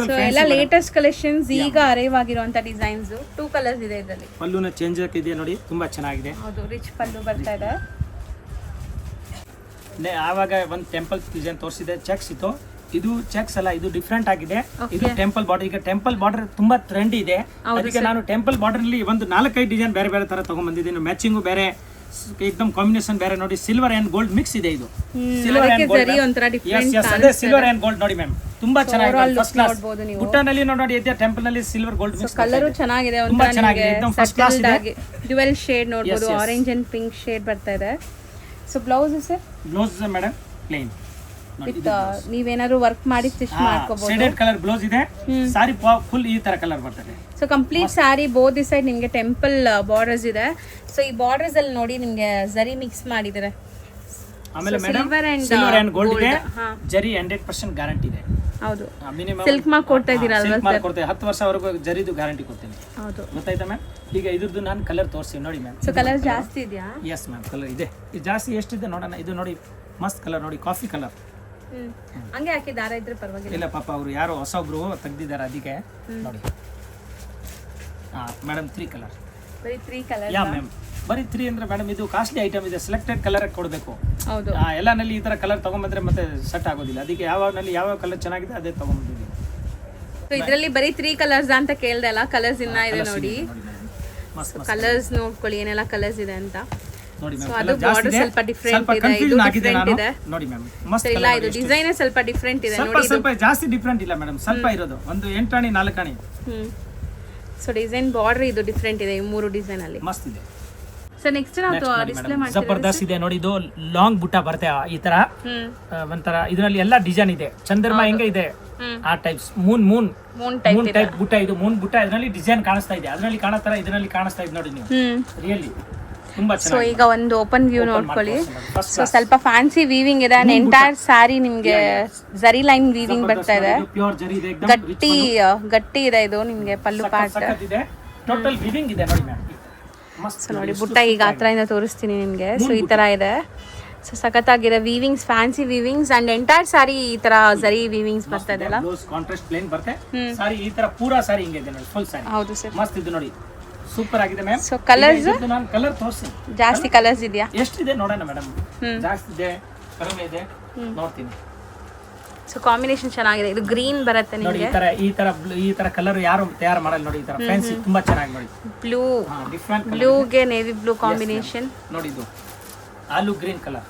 ಸೊ ಎಲ್ಲ ಲೇಟೆಸ್ಟ್ ಕಲೆಕ್ಷನ್ಸ್, ಈಗ ಅರೈವ್ ಆಗಿರುವಂತ ಡಿಸೈನ್ಸ್. 2 ಕಲರ್ಸ್ ಇದೆ ಇದರಲ್ಲಿ. ಪಲ್ಲುನ ಚೇಂಜ್ ಆಗಿದೆ ನೋಡಿ, ತುಂಬಾ ಚೆನ್ನಾಗಿದೆ. ಹೌದು, ರಿಚ್ ಪಲ್ಲು ಬರ್ತಾ ಇದೆ. ಆವಾಗ ಒಂದು ಟೆಂಪಲ್ ಡಿಸೈನ್ ತೋರಿಸಿದೆ, ಚೆಕ್ಸ್ ಇತ್ತು, ಇದು ಚೆಕ್ಸ್ ಅಲ್ಲ, ಇದು ಡಿಫ್ರೆಂಟ್ ಆಗಿದೆ. ಇದು ಟೆಂಪಲ್ ಬಾರ್ಡರ್. ಈಗ ಟೆಂಪಲ್ ಬಾರ್ಡರ್ ತುಂಬಾ ಟ್ರೆಂಡ್ ಇದೆ, ಅದಕ್ಕೆ ನಾನು ಟೆಂಪಲ್ ಬಾರ್ಡರ್ ಅಲ್ಲಿ ಒಂದು 4-5 ಡಿಸೈನ್ ಬೇರೆ ಬೇರೆ ತರ ತಗೊಂಡ್ಬಂದಿದ್ದೀನಿ. ಮ್ಯಾಚಿಂಗು ಬೇರೆ, एकदम ಕಾಂಬಿನೇಷನ್ ಬೇರೆ ನೋಡಿ, ಸಿಲ್ವರ್ ಅಂಡ್ ಗೋಲ್ಡ್ ಮಿಕ್ಸ್ ಇದೆ. ಇದು ಸಿಲ್ವರ್ ಅಂಡ್ ಗೋಲ್ಡ್, ಅದೇ ಸಿಲ್ವರ್ ಅಂಡ್ ಗೋಲ್ಡ್ ನೋಡಿ ಮ್ಯಾಮ್, ತುಂಬಾ ಚೆನ್ನಾಗಿದೆ, ಫಸ್ಟ್ ಕ್ಲಾಸ್. ಬುಟ್ಟನಲ್ಲಿ ನೋಡಿ ಇದೆ, ಟೆಂಪಲ್ ನಲ್ಲಿ ಸಿಲ್ವರ್ ಗೋಲ್ಡ್ ಮಿಕ್ಸ್. ಕಲರ್ ಚೆನ್ನಾಗಿದೆ, ತುಂಬಾ ಚೆನ್ನಾಗಿದೆ, एकदम ಫಸ್ಟ್ ಕ್ಲಾಸ್ ಇದೆ. ಡ್ಯುಯಲ್ ಶೇಡ್ ನೋಡಬಹುದು, ಆರೆಂಜ್ ಅಂಡ್ ಪಿಂಕ್ ಶೇಡ್ ಬರ್ತಾ ಇದೆ. So blouse sir, blouse madam plane with ನೀವೇನಾದ್ರು ವರ್ಕ್ ಮಾಡಿ ಸ್ಟಿಚ್ ಮಾಡ್ಕೋಬಹುದು. ಶೇಡೆಡ್ ಕಲರ್ ಬ್ಲೌಸ್ ಇದೆ, ಸಾರಿ ಫುಲ್ ಈ ತರ ಕಲರ್ ಬರ್ತದೆ. So complete sari both the side ನಿಮಗೆ ಟೆಂಪಲ್ ಬಾರ್ಡರ್ಸ್ ಇದೆ. ಸೊ ಈ ಬಾರ್ಡರ್ಸ್ ಅಲ್ಲಿ ನೋಡಿ ನಿಮಗೆ ಜರಿ ಮಿಕ್ಸ್ ಮಾಡಿದ್ದಾರೆ. ಆಮೇಲೆ silver and, madam silver and gold ಗೆ ಹಾ. ಜರಿ 100% ಗ್ಯಾರಂಟಿ ಇದೆ. ಹೌದು ಮಿನಿಮಮ್ ಸಿಲ್ಕ್ ಮಾರ್ಕ್ ಕೊಡ್ತಾ ಇದ್ದೀರಾ ಅಲ್ವಾ ಸಿಲ್ಕ್ ಮಾರ್ಕ್ ಕೊಡ್ತೇವೆ 10 ವರ್ಷವರೆಗೂ ಜರಿದು ಗ್ಯಾರಂಟಿ ಕೊಡ್ತೀನಿ. ಹೌದು ಗೊತ್ತಾಯ್ತಾ ಮ್ಯಾಮ್? ಈಗ ಇದ್ರದ್ದು ನಾನು ಕಲರ್ ತೋರಿಸಿ ನೋಡಿ ಮ್ಯಾಮ್. ಸೊ ಕಲರ್ ಜಾಸ್ತಿ ಇದೆಯಾ? ಎಸ್ ಮ್ಯಾಮ್ ಕಲರ್ ಇದೆ. ಇದು ಜಾಸ್ತಿ ಎಷ್ಟಿದೆ ನೋಡೋಣ. ಇದು ನೋಡಿ ಮಸ್ತ್ ಕಲರ್ ನೋಡಿ, ಕಾಫಿ ಕಲರ್. ಹಂಗೆ ಹಾಕಿ ದಾರ ಇದ್ರೆ ಪರವಾಗಿಲ್ಲ. ಇಲ್ಲ ಪಾಪ ಅವರು ಯಾರೋ ಹೊಸೊಬ್ರು ತೆಗ್ದಿದ್ದಾರೆ ಅದಕ್ಕೆ ನೋಡಿ. Madam 3 colour. ಬರೀ 3 ಕಲರ್. ಯಾ ಮ್ಯಾಮ್ ಬರೀ 3 ಅಂದ್ರೆ ಮೇಡಮ್ ಇದು ಕಾಸ್ಟ್ಲಿ ಐಟಮ್ ಇದೆ, ಸೆಲೆಕ್ಟೆಡ್ ಕಲರ್ ಕೊಡಬೇಕು. ಹೌದು ಎಲ್ಲನಲ್ಲಿ ಈ ತರ ಕಲರ್ ತಗೊಂಡ್ಬಂದ್ರೆ ಮತ್ತೆ ಸೆಟ್ ಆಗೋದಿಲ್ಲ. ಅದಕ್ಕೆ ಯಾವ ಕಲರ್ ಚೆನ್ನಾಗಿದೆ ಅದೇ ತಗೊಂಡ್ಬಂದಿದ್ದೀವಿ. ಸೊ ಇದರಲ್ಲಿ ಬರೀ 3 ಕಲರ್ಸ್ ಅಂತ ಕೇಳ್ದೆ ಅಲ್ಲ, ಕಲರ್ಸ್ ಇನ್ನ ಇದೆ ನೋಡಿ. ಮಸ್ತ್ ಕಲರ್ಸ್ ನೋಡ್ಕೊಳ್ಳಿ ಏನೆಲ್ಲ ಕಲರ್ಸ್ ಇದೆ ಅಂತ. ನೋಡಿ ಸೊ ಮ್ಯಾಮ್ ಅದು ಬಾರ್ಡರ್ ಸ್ವಲ್ಪ ಡಿಫರೆಂಟ್ ಇದೆ, ಇದು ಡಿಫರೆಂಟ್ ಇದೆ ನೋಡಿ ಮ್ಯಾಮ್. ಮಸ್ತ್ ಇಲ್ಲ ಇದು ಡಿಸೈನ್ ಸ್ವಲ್ಪ ಡಿಫರೆಂಟ್ ಇದೆ ನೋಡಿ. ಸ್ವಲ್ಪ ಜಾಸ್ತಿ ಡಿಫರೆಂಟ್ ಇಲ್ಲ ಮೇಡಮ್, ಸ್ವಲ್ಪ ಇರೋದು ಒಂದು 8 ಅಣಿ 4 ಅಣಿ. ಸೊ ಡಿಸೈನ್ ಬಾರ್ಡರ್ ಇದು ಡಿಫರೆಂಟ್ ಇದೆ ಈ 3 ಡಿಸೈನ್ ಅಲ್ಲಿ. ಮಸ್ತ್ ಇದೆ. ಸೊ ನೆಕ್ಸ್ಟ್ ನಾವು ಡಿಸ್ಪ್ಲೇ ಮಾಡ್ತೀವಿ. ಜಬರ್ದಸ್ತ್ ಇದೆ ನೋಡಿ. ಇದು ಲಾಂಗ್ ಬುಟ್ಟ ಬರುತ್ತೆ ಈ ತರ ಒಂಥರ. ಇದರಲ್ಲಿ ಎಲ್ಲ ಡಿಸೈನ್ ಇದೆ. ಚಂದ್ರಮ ಹೆಂಗೆ ಇದೆ ಆ ಟೈಪ್ಸ್. ಮೂನ್ ಟೈಪ್ ಬುಟ್ಟ. ಇದು ಮೂನ್ ಬುಟ್ಟ. ಇದರಲ್ಲಿ ಡಿಸೈನ್ ಕಾಣಿಸ್ತಾ ಇದೆ, ಅದರಲ್ಲಿ ಕಾಣತರ ಇದರಲ್ಲಿ ಕಾಣಿಸ್ತಾ ಇದೆ ನೋಡಿ ನೀವು. ರಿಯಲಿ ತುಂಬಾ ಸೊ ಚೆನ್ನಾಗಿದೆ. ಈಗ ಒಂದು ಓಪನ್ ವ್ಯೂ ನೋಡ್ಕೊಳ್ಳಿ. ಸೊ ಸ್ವಲ್ಪ ಫ್ಯಾನ್ಸಿ ವೀವಿಂಗ್ ಇದೆ ಅಂಡ್ ಎಂಟೈರ್ ಸ್ಯಾರಿ ನಿಮ್ಗೆ ಜರಿ ಲೈನ್ ವೀವಿಂಗ್ ಬರ್ತಾ ಇದೆ. ಪ್ಯೂರ್ ಜರಿ ಇದೆ, ಗಟ್ಟಿ ಇದೆ ಇದು ನಿಮ್ಗೆ ಪಲ್ಲು ಪಾರ್ಟ್ ಇದೆ. ಟೋಟಲ್ ವೀವಿಂಗ್ ಇದೆ ನೋಡಿ ಮ್ಯಾಮ್. ಮಸ್ತ್ ಸೊ ನೋಡಿ ಬುಟ್ಟ ಈಗ ಹತ್ರದಿಂದ ತೋರಿಸ್ತೀನಿ ನಿಮ್ಗೆ. ಸೊ ಈ ತರ ಇದೆ. ಸೊ ಸಖತ್ತಾಗಿದೆ weavings, fancy weavings and entire sari ಈ ತರ ಜರಿ ವೀವಿಂಗ್ಸ್ ಬರ್ತಾ ಇದೆ ಅಲ್ಲ. ಬ್ಲೌಸ್ ಕಾಂಟ್ರಾಸ್ಟ್ ಪ್ಲೇನ್ ಬರುತ್ತೆ. ಸಾರಿ ಈ ತರ ಪೂರಾ ಸಾರಿ ಹಿಂಗೆ ಇದೆ ನೋಡಿ, ಫುಲ್ ಸಾರಿ. ಹೌದು ಸರ್ ಮಸ್ತ್ ಇದು ನೋಡಿ, ಸೂಪರ್ ಆಗಿದೆ ಮ್ಯಾಮ್. ಸೊ ಕಲರ್ಸ್ ನಾನು ಕಲರ್ ತೋರಿಸಿ. ಜಾಸ್ತಿ ಕಲರ್ಸ್ ಇದೆಯಾ? ಎಷ್ಟಿದೆ ನೋಡೋಣ ಮೇಡಮ್. ಜಾಸ್ತಿ ಇದೆ, ಕಡಿಮೆ ಇದೆ, ನೋಡ್ತೀನಿ. ಸೊ ಕಾಂಬಿನೇಷನ್ ಚೆನ್ನಾಗಿದೆ. ಇದು ಗ್ರೀನ್ ಬರುತ್ತೆ ನೋಡಿ. ನಿಮಗೆ ಈ ತರ ಕಲರ್ ಯಾರು ತಯಾರು ಮಾಡಲ್ಲ ನೋಡಿ. ಈ ತರ ಫ್ಯಾನ್ಸಿ ತುಂಬಾ ಚೆನ್ನಾಗಿ ನೋಡಿ. ಬ್ಲೂ ಡಿಫರೆಂಟ್ ಬ್ಲೂಗೆ ನೇವಿ ಬ್ಲೂ ಕಾಂಬಿನೇಷನ್ ನೋಡಿ. ಇದು ಆಲೂ ಗ್ರೀನ್ ಕಲರ್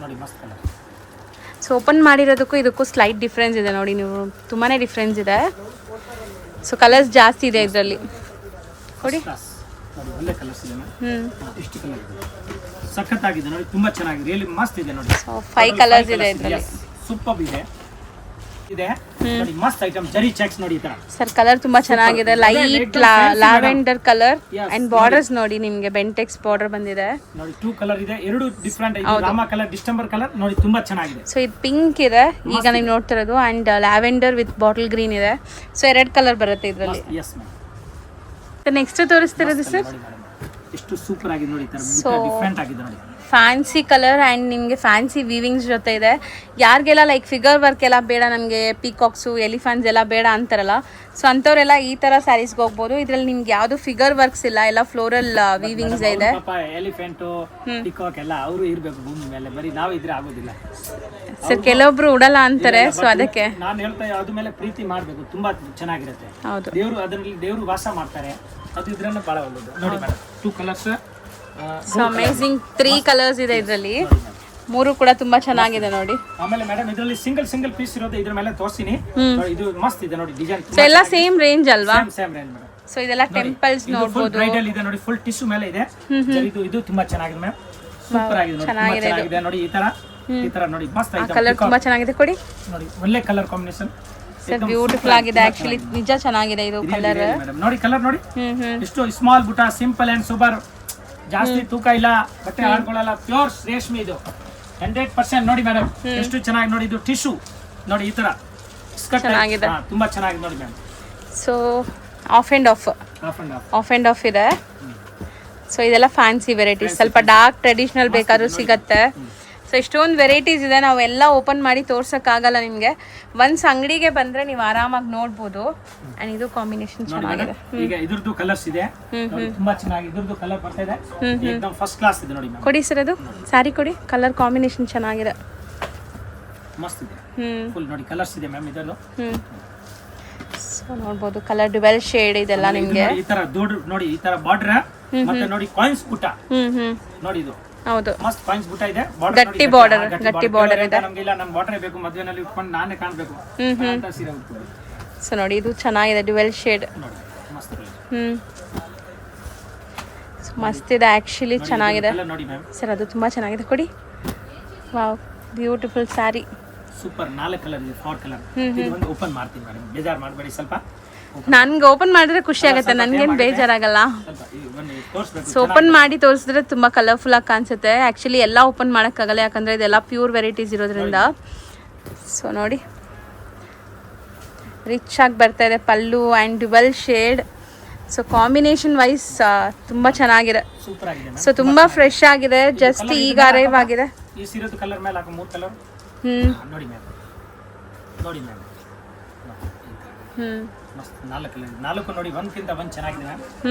ನೋಡಿ, ಮಸ್ತ್ ಕಲರ್. ಸೊ ಓಪನ್ ಮಾಡಿರೋದಕ್ಕೂ ಇದಕ್ಕೂ ಸ್ಲೈಟ್ ಡಿಫ್ರೆನ್ಸ್ ಇದೆ ನೋಡಿ, ನೀವು ತುಂಬಾನೇ ಡಿಫ್ರೆನ್ಸ್ ಇದೆ. ಸೊ ಕಲರ್ಸ್ ಜಾಸ್ತಿ ಇದೆ ಇದರಲ್ಲಿ ನೋಡಿ. ನೋಡಿ ಒಳ್ಳೆ ಕಲರ್ಸ್ ಇದೆ ಮ್ಯಾಮ್. ಇಷ್ಟು ಕಲರ್ ಇದೆ, ಸಖತ್ತಾಗಿದೆ ನೋಡಿ, ತುಂಬಾ ಚೆನ್ನಾಗಿದೆ. ರಿಯಲಿ ಮಸ್ತ್ ಇದೆ ನೋಡಿ. ಸೊ 5 ಕಲರ್ಸ್ ಇದೆ ಇದರಲ್ಲಿ. ಸೂಪರ್ ಇದೆ ನೋಡಿ. ಮಸ್ತ್ ಐಟಮ್ ಜರಿ ಚೆಕ್ಸ್ ನೋಡಿ. ಈ ತರ ಸರ್ ಕಲರ್ ತುಂಬಾ ಚೆನ್ನಾಗಿದೆ. Light lavender colour and borders ನೋಡಿ ನಿಮ್ಗೆ ಬೆಂಟೆಕ್ಸ್ ಬಾರ್ಡರ್ ಬಂದಿದೆ ನೋಡಿ. 2 ಕಲರ್ ಇದೆ, ಎರಡು ಡಿಫರೆಂಟ್ ಇದೆ. ರಾಮ ಕಲರ್, ಡಿಸ್ಟೆಂಬರ್ ಕಲರ್ ನೋಡಿ, ತುಂಬಾ ಚೆನ್ನಾಗಿದೆ. ಸೊ ಇದು ಪಿಂಕ್ ಇದೆ ಈಗ ನೀವು ನೋಡ್ತಿರೋದು and lavender with bottle green ಇದೆ. ಸೊ 2 ಕಲರ್ ಬರುತ್ತೆ ಇದರಲ್ಲಿ. Yes ma'am. ನೆಕ್ಸ್ಟ್ ತೋರಿಸ್ತಿರೋದು ಸರ್ ಎಷ್ಟು ಸೂಪರ್ ಆಗಿದೆ ನೋಡಿ. ಈ ತರ ಡಿಫರೆಂಟ್ ಆಗಿದೆ ನೋಡಿ. ಫ್ಯಾನ್ಸಿ ಕಲರ್ ಆ್ಯಂಡ್ ನಿಮಗೆ ಫ್ಯಾನ್ಸಿ ವೀವಿಂಗ್ಸ್ ಜೊತೆ ಇದೆ. ಯಾರಿಗೆಲ್ಲ ಲೈಕ್ ಫಿಗರ್ ವರ್ಕ್ ಎಲ್ಲ ಬೇಡ, ನಮಗೆ ಪೀಕಾಕ್ಸು ಎಲಿಫೆಂಟ್ಸ್ ಎಲ್ಲ ಬೇಡ ಅಂತಾರಲ್ಲ, ಸೊ ಅಂಥವರೆಲ್ಲ ಈ ಥರ ಸ್ಯಾರೀಸ್ಗೆ ಹೋಗ್ಬೋದು. ಇದರಲ್ಲಿ ನಿಮ್ಗೆ ಯಾವುದು ಫಿಗರ್ ವರ್ಕ್ಸ್ ಇಲ್ಲ, ಎಲ್ಲ ಫ್ಲೋರಲ್ ವೀವಿಂಗ್ಸ್ ಇದೆ. ಎಲಿಫೆಂಟ್ ಪೀಕಾಕ್ ಎಲ್ಲ ಅವರು ಇರಬೇಕು ಭೂಮಿ ಮೇಲೆ, ಬರೀ ನಾವು ಇದ್ರೆ ಆಗೋದಿಲ್ಲ ಸರ್. ಕೆಲವೊಬ್ರು ಉಡಲ್ಲ ಅಂತಾರೆ, ಸೊ ಅದಕ್ಕೆ ನಾನು ಹೇಳ್ತಾ ಅದ್ರ ಮೇಲೆ ಪ್ರೀತಿ ಮಾಡಬೇಕು, ತುಂಬಾ ಚೆನ್ನಾಗಿರುತ್ತೆ. ಹೌದು, ದೇವರು ಅದರಲ್ಲಿ ದೇವರು ವಾಸ ಮಾಡ್ತಾರೆ, ಅದು ಇದ್ರನ್ನ ಬಹಳ ಒಳ್ಳೇದು ನೋಡಿ madam. 2 colours. So amazing 3 colours ಇದೆ ಇದರಲ್ಲಿ, 3 ಕೂಡ ತುಂಬಾ ಚೆನ್ನಾಗಿದೆ ನೋಡಿ. ಆಮೇಲೆ ಮೇಡಮ್ ಇದರಲ್ಲಿ ಸಿಂಗಲ್ ಪೀಸ್ ಇರೋದು, ಇದ್ರ ಮೇಲೆ ತೋರಿಸ್ತೀನಿ. ಇದು ಮಸ್ತ್ ಇದೆ ನೋಡಿ ಡಿಸೈನ್. ಸೊ ಎಲ್ಲ ಸೇಮ್ ರೇಂಜ್ ಅಲ್ವಾ? Same range madam. ಸೊ ಇದೆಲ್ಲ ಟೆಂಪಲ್ಸ್ ನೋಡಬಹುದು. ಬ್ರೈಡಲ್ ಇದೆ ನೋಡಿ, ಫುಲ್ ಟಿಶ್ಯೂ ಮೇಲೆ ಇದೆ. ಇದು ತುಂಬಾ ಚೆನ್ನಾಗಿದೆ ಮ್ಯಾಮ್, ಸೂಪರ್ ಆಗಿದೆ ನೋಡಿ, ಚೆನ್ನಾಗಿದೆ ನೋಡಿ. ಈ ತರ ನೋಡಿ, ಮಸ್ತ್ ಐಟಮ್. ಕಲರ್ ತುಂಬಾ ಚೆನ್ನಾಗಿದೆ ಕೊಡಿ ನೋಡಿ, ಒಳ್ಳೆ ಕಲರ್ ಕಾಂಬಿನೇಷನ್ ಸರ್. ಬ್ಯೂಟಿಫುಲ್ ಆಗಿದೆ ಆಕ್ಚುಲಿ, ನಿಜ ಚೆನ್ನಾಗಿದೆ ಇದು ಕಲರ್. ನೋಡಿ ಕಲರ್ ನೋಡಿ, ಎಷ್ಟು ಸ್ಮಾಲ್ ಬುಟ್ಟ, ಸಿಂಪಲ್ ಅಂಡ್ ಸೂಪರ್. ಜಾಸ್ತಿ ತೂಕ ಇಲ್ಲ, ಬಟ್ಟೆ ಆಡ್ಕೊಳ್ಳಲ್ಲ, ಪ್ಯೂರ್ ರೇಷ್ಮೆ ಇದು 100% ನೋಡಿ ಮೇಡಮ್. ಎಷ್ಟು ಚೆನ್ನಾಗಿ ನೋಡಿ. ಇದು ಟಿಶ್ಯೂ ನೋಡಿ, ಈ ತರ ಚೆನ್ನಾಗಿದೆ, ತುಂಬಾ ಚೆನ್ನಾಗಿದೆ ನೋಡಿ ma'am. So of and of ಇದೆ. ಸೊ ಇದೆಲ್ಲ ಫ್ಯಾನ್ಸಿ ವೆರೈಟೀಸ್, ಸ್ವಲ್ಪ ಡಾರ್ಕ್ ಟ್ರೆಡಿಷನಲ್ ಬೇಕಾದ್ರೂ ಸಿಗತ್ತೆ. ಸೊ ಇಷ್ಟೊಂದು ವೆರೈಟೀಸ್ ಇದೆ, ನಾವೆಲ್ಲ ಓಪನ್ ಮಾಡಿ ತೋರ್ಸೋಕ್ಕಾಗಲ್ಲ ನಿಮಗೆ. ಒನ್ಸ್ ಅಂಗಡಿಗೆ ಬಂದರೆ ನೀವು ಆರಾಮಾಗಿ ನೋಡ್ಬೋದು. ಆ್ಯಂಡ್ ಇದು ಕಾಂಬಿನೇಷನ್ ಚೆನ್ನಾಗಿದೆ. ಈಗ ಇದ್ರದ್ದು ಕಲರ್ಸ್ ಇದೆ ನೋಡಿ, ತುಂಬಾ ಚೆನ್ನಾಗಿ ಇದ್ರದ್ದು ಕಲರ್ ಬರ್ತಾ ಇದೆ, एकदम ಫಸ್ಟ್ ಕ್ಲಾಸ್ ಇದೆ ನೋಡಿ ಮ್ಯಾಮ್. ಕೊಡಿ ಸರ್, ಅದು ಸ್ಯಾರಿ ಕೊಡಿ. ಕಲರ್ ಕಾಂಬಿನೇಷನ್ ಚೆನ್ನಾಗಿದೆ, ಮಸ್ತ್ ಇದೆ. ಫುಲ್ ನೋಡಿ ಕಲರ್ಸ್ ಇದೆ ಮ್ಯಾಮ್ ಇದರಲ್ಲೂ. ಸೊ ನೋಡ್ಬೋದು ಕಲರ್ ಡ್ಯುವೆಲ್ ಶೇಡ್ ಇದೆಲ್ಲ ನಿಮಗೆ. ಈ ತರ ದೊಡ್ಡ ನೋಡಿ, ಈ ತರ ಬಾರ್ಡರ್ ಮತ್ತೆ ನೋಡಿ ಕಾಯಿನ್ಸ್ ಬುಟ್ಟ ನೋಡಿ. ಇದು ಹೌದು, ಮಸ್ತ್ ಕಾಯಿನ್ಸ್ ಬುಟ್ಟ ಇದೆ. ಗಟ್ಟಿ ಬಾರ್ಡರ್ ಇದೆ. ನಮಗೆ ಇಲ್ಲ, ನಮ್ಮ ಬಾರ್ಡರ್ ಬೇಕು, ಮದುವೆನಲ್ಲಿ ಉಟ್ಕೊಂಡು ನಾನೇ ಕಾಣಬೇಕು ಅಂತ ಸೀರೆ ಉಟ್ಕೊಂಡು. ಸೊ ನೋಡಿ ಇದು ಚೆನ್ನಾಗಿದೆ, ಡ್ಯುವೆಲ್ ಶೇಡ್. ನೋಡಿ ಮಸ್ತ್ ಇದೆ. ಸೊ ಮಸ್ತ್ ಇದೆ ಆಕ್ಚುಲಿ, ಚೆನ್ನಾಗಿದೆ ನೋಡಿ ಮ್ಯಾಮ್. ಸರ್ ಅದು ತುಂಬಾ ಚೆನ್ನಾಗಿದೆ ಕೊಡಿ. Wow, beautiful sari. Super. 4 colour ಇದೆ, 4 ಕಲರ್. ಇದು ಒಂದು ಓಪನ್ ಮಾಡ್ತೀನಿ ಮೇಡಮ್, ಬೇಜಾರು ಮಾಡಬೇಡಿ ಸ್ವಲ್ಪ. ನನ್ಗೆ ಓಪನ್ ಮಾಡಿದ್ರೆ ಖುಷಿ ಆಗುತ್ತೆ, ನನಗೇನು ಬೇಜಾರಾಗಲ್ಲ. ಸ್ವಲ್ಪ ಬನ್ನಿ ತೋರಿಸ್ಬೇಕು. ಸೊ ಓಪನ್ ಮಾಡಿ ತೋರಿಸಿದ್ರೆ ತುಂಬ ಕಲರ್ಫುಲ್ ಆಗಿ ಕಾಣಿಸುತ್ತೆ. ಆ್ಯಕ್ಚುಲಿ ಎಲ್ಲ ಓಪನ್ ಮಾಡೋಕ್ಕಾಗಲ್ಲ, ಯಾಕಂದರೆ ಇದೆಲ್ಲ ಪ್ಯೂರ್ ವೆರೈಟೀಸ್ ಇರೋದ್ರಿಂದ. ಸೊ ನೋಡಿ, ರಿಚ್ ಆಗಿ ಬರ್ತಾ ಇದೆ pallu and dual shade. So combination wise ತುಂಬ ಚೆನ್ನಾಗಿದೆ. ಸೂಪರ್ ಆಗಿದೆ. ಸೊ ತುಂಬ ಫ್ರೆಶ್ ಆಗಿದೆ, ಜಸ್ಟ್ ಈಗ ಅರೈವ್ ಆಗಿದೆ. ಈ ಸೀರೆದು ಕಲರ್ ಮೇಲೆ ಹಾಕೋ 3 ಕಲರ್ ನೋಡಿ ಮ್ಯಾಮ್, ನೋಡಿ ಮ್ಯಾಮ್, ಮಸ್ತ್ 4 ಕಲರ್, 4 ನೋಡಿ, ಒಂದ್ಕಿಂತ ಒಂದ್ ಚೆನ್ನಾಗಿದೆ ಮ್ಯಾಮ್.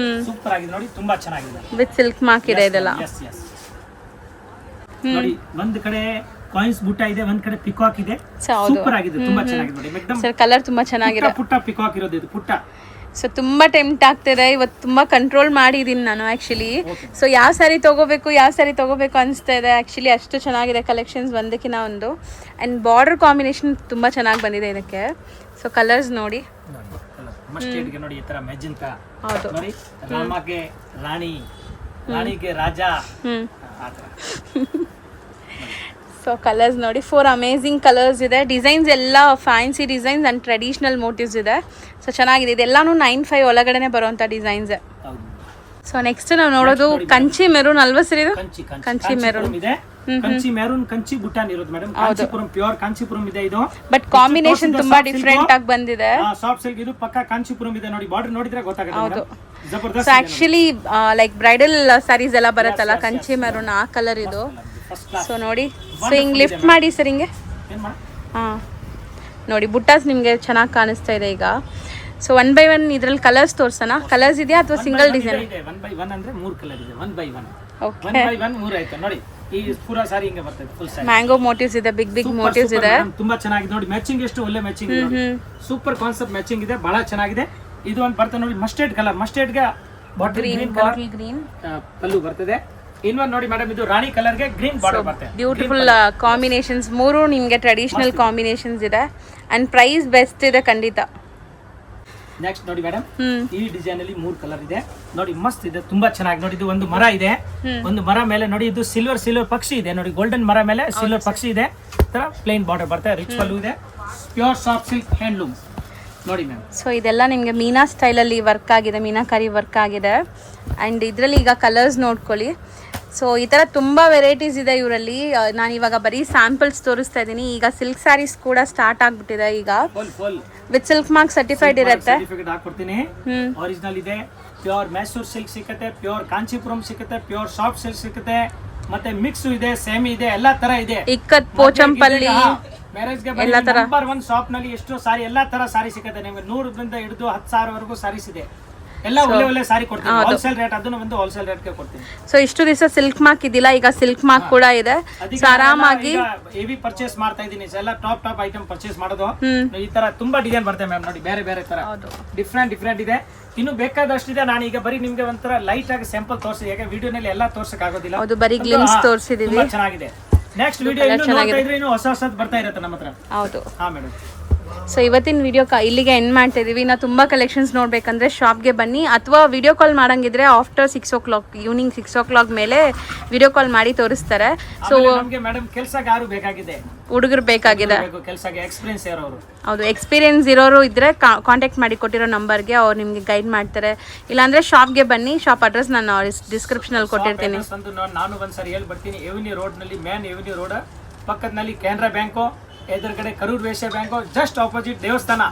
ಸೂಪರ್ ಆಗಿದೆ ನೋಡಿ, ತುಂಬಾ ಚೆನ್ನಾಗಿದೆ ವಿತ್ ಸಿಲ್ಕ್ ಮಾರ್ಕ್ ಇದೆ ಇದೆಲ್ಲ. ಎಸ್ ಎಸ್ ನೋಡಿ, ಒಂದ್ ಕಡೆ ಕಾಯಿನ್ಸ್ ಬುಟ್ಟ ಇದೆ, ಒಂದ್ ಕಡೆ ಪಿಕಾಕ್ ಇದೆ. ಸೂಪರ್ ಆಗಿದೆ, ತುಂಬಾ ಚೆನ್ನಾಗಿದೆ ನೋಡಿ. ಏಕದಮ್ ಸರ್ ಕಲರ್ ತುಂಬಾ ಚೆನ್ನಾಗಿದೆ. ಪುಟ್ಟ ಪಿಕಾಕ್ ಇರೋದು ಇದು ಪುಟ್ಟ. ಸೊ ತುಂಬ ಟೆಂಪ್ಟ್ ಆಗ್ತಿದೆ ಇವತ್ತು, ತುಂಬ ಕಂಟ್ರೋಲ್ ಮಾಡಿದ್ದೀನಿ ನಾನು ಆ್ಯಕ್ಚುಲಿ. ಸೊ ಯಾವ ಸ್ಯಾರಿ ತೊಗೋಬೇಕು ಅನಿಸ್ತಾ ಇದೆ ಆ್ಯಕ್ಚುಲಿ, ಅಷ್ಟು ಚೆನ್ನಾಗಿದೆ ಕಲೆಕ್ಷನ್ಸ್ ಒಂದಕ್ಕಿಂತ ಒಂದು. ಆ್ಯಂಡ್ ಬಾರ್ಡರ್ ಕಾಂಬಿನೇಷನ್ ತುಂಬ ಚೆನ್ನಾಗಿ ಬಂದಿದೆ ಇದಕ್ಕೆ. ಸೊ ಕಲರ್ಸ್ ನೋಡಿ, ಮಸ್ಟರ್ಡ್ಗೆ ನೋಡಿ ಈ ತರ ಮೆಜೆಂಟಾ, ಹೌದು ನೋಡಿ, ರಾಮಗೆ ರಾಣಿ, ರಾಣಿಗೆ ರಾಜ, ಆ ತರ. ಸೊ ಕಲರ್ಸ್ ನೋಡಿ, 4 ಅಮೇಝಿಂಗ್ ಕಲರ್ಸ್ ಇದೆ. ಡಿಸೈನ್ಸ್ ಎಲ್ಲ fancy designs and traditional motives ಇದೆ. ಸೊ ಚೆನ್ನಾಗಿದೆ, ಇದೆಲ್ಲಾನು 9.5 ಒಳಗಡೆ ಬರುವಂಥ ಡಿಸೈನ್ಸ್. ಸೊ ನೆಕ್ಸ್ಟ್ ನಾವು ನೋಡೋದು ಕಂಚಿ ಮೆರೂನ್ ಅಲ್ವಾ ಸರ್ ಇದು? ಕಂಚಿ ಮೆರೂನ್ ಇದೆ, ಕಂಚಿ ಮೆರೂನ್, ಕಂಚಿ ಬುಟ್ಟಾನ್ ಇರೋದು ಮೇಡಮ್. ಕಾಂಚೀಪುರಂ ಪ್ಯೂರ್ ಕಾಂಚೀಪುರಂ ಇದೆ ಇದು, ಬಟ್ ಕಾಂಬಿನೇಷನ್ ತುಂಬಾ ಡಿಫರೆಂಟ್ ಆಗಿ ಬಂದಿದೆ. ಸಾಫ್ಟ್ ಸಿಲ್ಕ್ ಇದು ಪಕ್ಕ ಕಾಂಚೀಪುರಂ ಇದೆ ನೋಡಿ, ಬಾರ್ಡರ್ ನೋಡಿದ್ರೆ ಗೊತ್ತಾಗುತ್ತೆ. ಜಬರ್ದಸ್ತ್. So actually like bridal sarees ಎಲ್ಲ ಬರುತ್ತಲ್ಲ ಕಂಚಿ ಮೆರೂನ್, ಆ ಕಲರ್ ಇದು. ಸೊ ನೋಡಿ, ಸೊ ಹಿಂಗೆ ಲಿಫ್ಟ್ ಮಾಡಿ ಸರ್, ಹಿಂಗೆ ಹಾಂ ನೋಡಿ, ಬುಟ್ಟಾಸ್ ನಿಮಗೆ ಚೆನ್ನಾಗಿ ಕಾಣಿಸ್ತಾ ಇದೆ ಈಗ. ಸೊ 1 by 1 ಇದ್ರಲ್ಲಿ ಕಲರ್ಸ್ ತೋರ್ಸೋಣ. ಕಲರ್ಸ್ ಇದೆಯಾ ಅಥವಾ ಸಿಂಗಲ್ ಡಿಸೈನ್? 1 by 1 ಅಂದ್ರೆ 3 ಕಲರ್ ಇದೆ. 1 by 1 ಓಕೆ, 1 by 1 3 ಆಯ್ತು ನೋಡಿ. ಈ ಪೂರಾ ಸಾರಿ ಹಿಂಗೆ ಬರ್ತದೆ, ಫುಲ್ ಸಾರಿ ಮ್ಯಾಂಗೋ ಮೋಟಿವ್ಸ್ ಇದೆ, ಬಿಗ್ ಮೋಟಿವ್ಸ್ ಇದೆ. ತುಂಬಾ ಚೆನ್ನಾಗಿದೆ ನೋಡಿ, ಮ್ಯಾಚಿಂಗ್ ಎಷ್ಟು ಒಳ್ಳೆ ಮ್ಯಾಚಿಂಗ್ ಇದೆ, ಸೂಪರ್ ಕಾನ್ಸೆಪ್ಟ್ ಮ್ಯಾಚಿಂಗ್ ಇದೆ, ಬಹಳ ಚೆನ್ನಾಗಿದೆ. ಇದು ಒಂದು ಬರ್ತದೆ ನೋಡಿ, ಮಸ್ಟರ್ಡ್ ಕಲರ್, ಮಸ್ಟರ್ಡ್ಗೆ ಬಾಟಲ್ ಗ್ರೀನ್ ಪಲ್ಲು ಬರ್ತದೆ. ಇನ್ನೊಂದು ನೋಡಿ ಮೇಡಮ್, ಇದು ರಾಣಿ ಕಲರ್ಗೆ ಗ್ರೀನ್ ಬಾರ್ಡರ್ ಬರ್ತದೆ. ಬ್ಯೂಟಿಫುಲ್ ಕಾಂಬಿನೇಷನ್ಸ್, 3 ನಿಮಗೆ ಟ್ರೆಡಿಷನಲ್ ಕಾಂಬಿನೇಷನ್ಸ್ ಇದೆ. ಅಂಡ್ ಪ್ರೈಸ್ ಬೆಸ್ಟ್ ಇದೆ ಖಂಡಿತ. ನೆಕ್ಸ್ಟ್ ನೋಡಿ ಮೇಡಮ್, ಈ ಡಿಸೈನ್ ಅಲ್ಲಿ 3 ಕಲರ್ ಇದೆ ನೋಡಿ, ಮಸ್ತ್ ಇದೆ, ತುಂಬಾ ಚೆನ್ನಾಗಿ ನೋಡಿ. ಇದು ಒಂದು ಮರ ಇದೆ, ಒಂದು ಮರ ಮೇಲೆ ನೋಡಿ, ಇದು ಸಿಲ್ವರ್ ಪಕ್ಷಿ ಇದೆ ನೋಡಿ, ಗೋಲ್ಡನ್ ಮರ ಮೇಲೆ ಸಿಲ್ವರ್ ಪಕ್ಷಿ ಇದೆ. ತರ ಪ್ಲೇನ್ ಬಾರ್ಡರ್ ಬರ್ತದೆ, ರಿಚ್ ಪಲ್ಲು ಇದೆ, ಪ್ಯೂರ್ ಸಾಫ್ಟ್ ಸಿಲ್ಕ್ ಹ್ಯಾಂಡ್ಲೂಮ್ ನೋಡಿ ಮ್ಯಾಮ್. ಸೊ ಇದೆಲ್ಲ ನಿಮಗೆ ಮೀನಾ ಸ್ಟೈಲಲ್ಲಿ ವರ್ಕ್ ಆಗಿದೆ, ಮೀನಾಕಾರಿ ವರ್ಕ್ ಆಗಿದೆ. ಆ್ಯಂಡ್ ಇದರಲ್ಲಿ ಈಗ ಕಲರ್ಸ್ ನೋಡ್ಕೊಳ್ಳಿ. ಸೊ ಈ ಥರ ತುಂಬ ವೆರೈಟೀಸ್ ಇದೆ ಇವರಲ್ಲಿ. ನಾನು ಇವಾಗ ಬರೀ ಸ್ಯಾಂಪಲ್ಸ್ ತೋರಿಸ್ತಾ ಇದ್ದೀನಿ. ಈಗ ಸಿಲ್ಕ್ ಸ್ಯಾರೀಸ್ ಕೂಡ ಸ್ಟಾರ್ಟ್ ಆಗ್ಬಿಟ್ಟಿದೆ ಈಗ, ವಿತ್ ಸಿಲ್ಕ್ ಮಾರ್ಕ್ ಸರ್ಟಿಫೈಡ್ ಇರುತ್ತೆ. ಹಾಕೊಡ್ತೀನಿ. ಒರಿಜಿನಲ್ ಇದೆ, ಪ್ಯೂರ್ ಮೈಸೂರು ಸಿಲ್ಕ್ ಸಿಕ್ಕತ್ತೆ, ಪ್ಯೂರ್ ಕಾಂಚೀಪುರಂ ಸಿಕ್ಕತ್ತೆ, ಪ್ಯೂರ್ ಸಾಫ್ಟ್ ಸಿಲ್ಕ್ ಸಿಕ್ಕತ್ತೆ, ಮತ್ತೆ ಮಿಕ್ಸ್ ಇದೆ, ಸೇಮಿ ಇದೆ, ಎಲ್ಲಾ ತರ ಇದೆ. ಇಕ್ಕತ್ ಪೋಚಂಪಲ್ಲಿ ಮ್ಯಾರೇಜ್ಗೆ ನಂಬರ್ 1 ಶಾಪ್ ನಲ್ಲಿ ಎಷ್ಟು ಸಾರಿ ಎಲ್ಲಾ ತರ ಸಾರಿ ಸಿಕ್ಕತ್ತೆ ನಿಮಗೆ. 100ರಿಂದ ಹಿಡಿದು 10,000 ವರೆಗೂ ಸಾರೀಸ್ ಇದೆ. ಎಲ್ಲ ಒಳ್ಳೆ ಸಾರಿ ಕೊಡ್ತೀನಿ, ಹೋಲ್ಸೇಲ್ ರೇಟ್, ಅದನ್ನು ಒಂದು ಹೋಲ್ಸೇಲ್ ರೇಟ್ಗೆ ಕೊಡ್ತೀನಿ. ಸೊ ಇಷ್ಟು ದಿವಸ ಸಿಲ್ಕ್ ಮಾರ್ಕ್ ಇದಿಲ್ಲ, ಈಗ ಸಿಲ್ಕ್ ಮಾರ್ಕ್ ಕೂಡ ಇದೆ. ಸೊ ಆರಾಮಾಗಿ ಹೆವಿ ಪರ್ಚೇಸ್ ಮಾಡ್ತಾ ಇದ್ದೀನಿ, ಎಲ್ಲ ಟಾಪ್ ಐಟಮ್ ಪರ್ಚೇಸ್ ಮಾಡೋದು. ಈ ತರ ತುಂಬಾ ಡಿಸೈನ್ ಬರ್ತದೆ ಮ್ಯಾಮ್ ನೋಡಿ, ಬೇರೆ ತರ ಡಿಫ್ರೆಂಟ್ ಇದೆ. ಇನ್ನು ಬೇಕಾದಷ್ಟಿದೆ. ನಾನು ಈಗ ಬರೀ ನಿಮ್ಗೆ ಒಂಥರ ಲೈಟ್ ಆಗಿ ಸ್ಯಾಂಪಲ್ ತೋರಿಸಿ, ಯಾಕೆ ವಿಡಿಯೋನಲ್ಲಿ ಎಲ್ಲ ತೋರ್ಸಕ್ ಆಗೋದಿಲ್ಲ. ಹೌದು, ಬರೀ ಗ್ಲಿಮ್ಸ್ ತೋರಿಸಿದೀವಿ. ಚೆನ್ನಾಗಿದೆ. ನೆಕ್ಸ್ಟ್ ವಿಡಿಯೋ ಇನ್ನು ಹೊಸ ಬರ್ತಾ ಇರುತ್ತೆ ನಮ್ಮ ಹತ್ರ. ಹೌದು, ಹಾ ಮೇಡಮ್. ಸೊ ಇವತ್ತಿನ ವಿಡಿಯೋ ಇಲ್ಲಿಗೆ ಎಂಡ್ ಮಾಡ್ತಾ ಇದೀವಿ. ನಾವು ತುಂಬ ಕಲೆಕ್ಷನ್ಸ್ ನೋಡ್ಬೇಕಂದ್ರೆ ಶಾಪ್ಗೆ ಬನ್ನಿ, ಅಥವಾ ವಿಡಿಯೋ ಕಾಲ್ ಮಾಡಂಗಿದ್ರೆ ಆಫ್ಟರ್ 6 o'clock, ಈವ್ನಿಂಗ್ 6 o'clock ಮೇಲೆ ವಿಡಿಯೋ ಕಾಲ್ ಮಾಡಿ ತೋರಿಸ್ತಾರೆ. ಸೊ ಮೇಡಮ್ ಕೆಲಸಕ್ಕೆ ಯಾರು ಬೇಕಾಗಿದೆ? ಹುಡುಗರು ಬೇಕಾಗಿದೆ, ಕೆಲಸಕ್ಕೆ ಎಕ್ಸ್ಪೀರಿಯನ್ಸ್ ಇರೋರು. ಹೌದು, ಎಕ್ಸ್ಪೀರಿಯನ್ಸ್ ಇರೋರು ಇದ್ರೆ ಕಾಂಟ್ಯಾಕ್ಟ್ ಮಾಡಿ ಕೊಟ್ಟಿರೋ ನಂಬರ್ಗೆ ಅವ್ರು ನಿಮಗೆ ಗೈಡ್ ಮಾಡ್ತಾರೆ. ಇಲ್ಲಾಂದ್ರೆ ಶಾಪ್ಗೆ ಬನ್ನಿ, ಶಾಪ್ ಅಡ್ರೆಸ್ ನಾನು ಡಿಸ್ಕ್ರಿಪ್ಷನಲ್ಲಿ ಕೊಟ್ಟಿರ್ತೀನಿ. ನಾನು ಒಂದ್ಸರಿ ಹೇಳ್ಬಿಡ್ತೀನಿ. ಎವಿನ್ಯೂ ರೋಡ್ ನಲ್ಲಿ, ಮೇನ್ ಎವಿನ್ಯೂ ರೋಡ್ ಪಕ್ಕದಲ್ಲಿ ಕೆನರಾ ಬ್ಯಾಂಕು, ಎದುರುಗಡೆ Karur Vysya bank, just opposite ದೇವಸ್ಥಾನ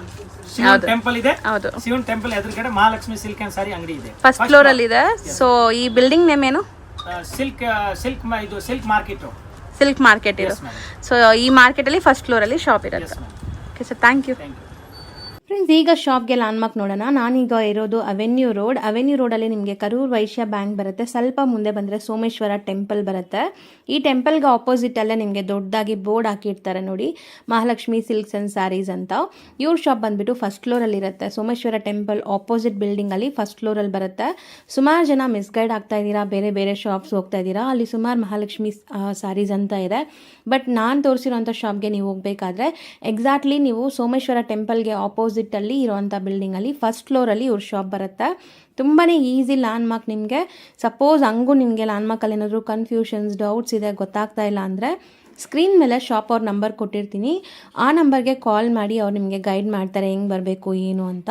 ಶಿವನ್ ಟೆಂಪಲ್ ಇದೆ. ಶಿವನ್ ಟೆಂಪಲ್ ಎದುರುಗಡೆ ಮಹಾಲಕ್ಷ್ಮಿ ಸಿಲ್ಕ್ ಅಂಡ್ ಸಾರಿ ಅಂಗಡಿ ಇದೆ, ಫಸ್ಟ್ ಫ್ಲೋರ್ ಅಲ್ಲಿ ಇದೆ. ಸೊ ಈ ಬಿಲ್ಡಿಂಗ್ ನೇಮ್ ಏನು? ಸಿಲ್ಕ್ ಮಾರ್ಕೆಟ್ ಇದು. ಸೊ ಈ ಮಾರ್ಕೆಟ್ ಅಲ್ಲಿ ಫಸ್ಟ್ ಫ್ಲೋರ್ ಅಲ್ಲಿ ಶಾಪ್ ಇರುತ್ತೆ. Okay sir, thank you. Friends, ಈಗ ಶಾಪ್ಗೆ ಲ್ಯಾಂಡ್ಮಾರ್ಕ್ ನೋಡೋಣ. ನಾನೀಗ ಇರೋದು ಅವೆನ್ಯೂ ರೋಡಲ್ಲಿ ನಿಮಗೆ ಕರೂರ್ ವೈಶ್ಯ ಬ್ಯಾಂಕ್ ಬರುತ್ತೆ. ಸ್ವಲ್ಪ ಮುಂದೆ ಬಂದರೆ ಸೋಮೇಶ್ವರ ಟೆಂಪಲ್ ಬರುತ್ತೆ. ಈ ಟೆಂಪಲ್ಗೆ ಆಪೋಸಿಟಲ್ಲೇ ನಿಮಗೆ ದೊಡ್ಡದಾಗಿ ಬೋರ್ಡ್ ಹಾಕಿರ್ತಾರೆ ನೋಡಿ, ಮಹಾಲಕ್ಷ್ಮಿ ಸಿಲ್ಕ್ಸ್ ಆ್ಯಂಡ್ ಸ್ಯಾರೀಸ್ ಅಂತ. ಇವ್ರ ಶಾಪ್ ಬಂದುಬಿಟ್ಟು ಫಸ್ಟ್ ಫ್ಲೋರಲ್ಲಿರುತ್ತೆ. ಸೋಮೇಶ್ವರ ಟೆಂಪಲ್ ಆಪೋಸಿಟ್ ಬಿಲ್ಡಿಂಗಲ್ಲಿ ಫಸ್ಟ್ ಫ್ಲೋರಲ್ಲಿ ಬರುತ್ತೆ. ಸುಮಾರು ಜನ ಮಿಸ್ಗೈಡ್ ಆಗ್ತಾ ಇದ್ದೀರಾ, ಬೇರೆ ಶಾಪ್ಸ್ ಹೋಗ್ತಾ ಇದ್ದೀರಾ. ಅಲ್ಲಿ ಸುಮಾರು ಮಹಾಲಕ್ಷ್ಮಿ ಸ್ಯಾರೀಸ್ ಅಂತ ಇದೆ. ಬಟ್ ನಾನು ತೋರಿಸಿರೋಂಥ ಶಾಪ್ಗೆ ನೀವು ಹೋಗಬೇಕಾದ್ರೆ ಎಕ್ಸಾಕ್ಟ್ಲಿ ನೀವು ಸೋಮೇಶ್ವರ ಟೆಂಪಲ್ಗೆ ಆಪೋಸಿಟಲ್ಲಿ ಇರೋವಂಥ ಬಿಲ್ಡಿಂಗಲ್ಲಿ ಫಸ್ಟ್ ಫ್ಲೋರಲ್ಲಿ ಇವ್ರ ಶಾಪ್ ಬರುತ್ತೆ. ತುಂಬಾ ಈಸಿ ಲ್ಯಾಂಡ್ಮಾರ್ಕ್ ನಿಮಗೆ. ಸಪೋಸ್ ಹಂಗೂ ನಿಮಗೆ ಲ್ಯಾಂಡ್ಮಾರ್ಕಲ್ಲಿ ಏನಾದರೂ ಕನ್ಫ್ಯೂಷನ್ಸ್, ಡೌಟ್ಸ್ ಇದೆ, ಗೊತ್ತಾಗ್ತಾ ಇಲ್ಲ ಅಂದರೆ ಸ್ಕ್ರೀನ್ ಮೇಲೆ ಶಾಪ್ ಅವ್ರ ನಂಬರ್ ಕೊಟ್ಟಿರ್ತೀನಿ. ಆ ನಂಬರ್ಗೆ ಕಾಲ್ ಮಾಡಿ ಅವ್ರು ನಿಮಗೆ ಗೈಡ್ ಮಾಡ್ತಾರೆ ಹೆಂಗೆ ಬರಬೇಕು ಏನು ಅಂತ.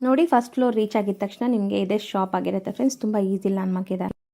ನೋಡಿ ಫಸ್ಟ್ ಫ್ಲೋರ್ ರೀಚ್ ಆಗಿದ ತಕ್ಷಣ ನಿಮಗೆ ಇದೇ ಶಾಪ್ ಆಗಿರುತ್ತೆ ಫ್ರೆಂಡ್ಸ್. ತುಂಬ ಈಸಿ ಲ್ಯಾಂಡ್ ಮಾರ್ಕ್ ಇದೆ.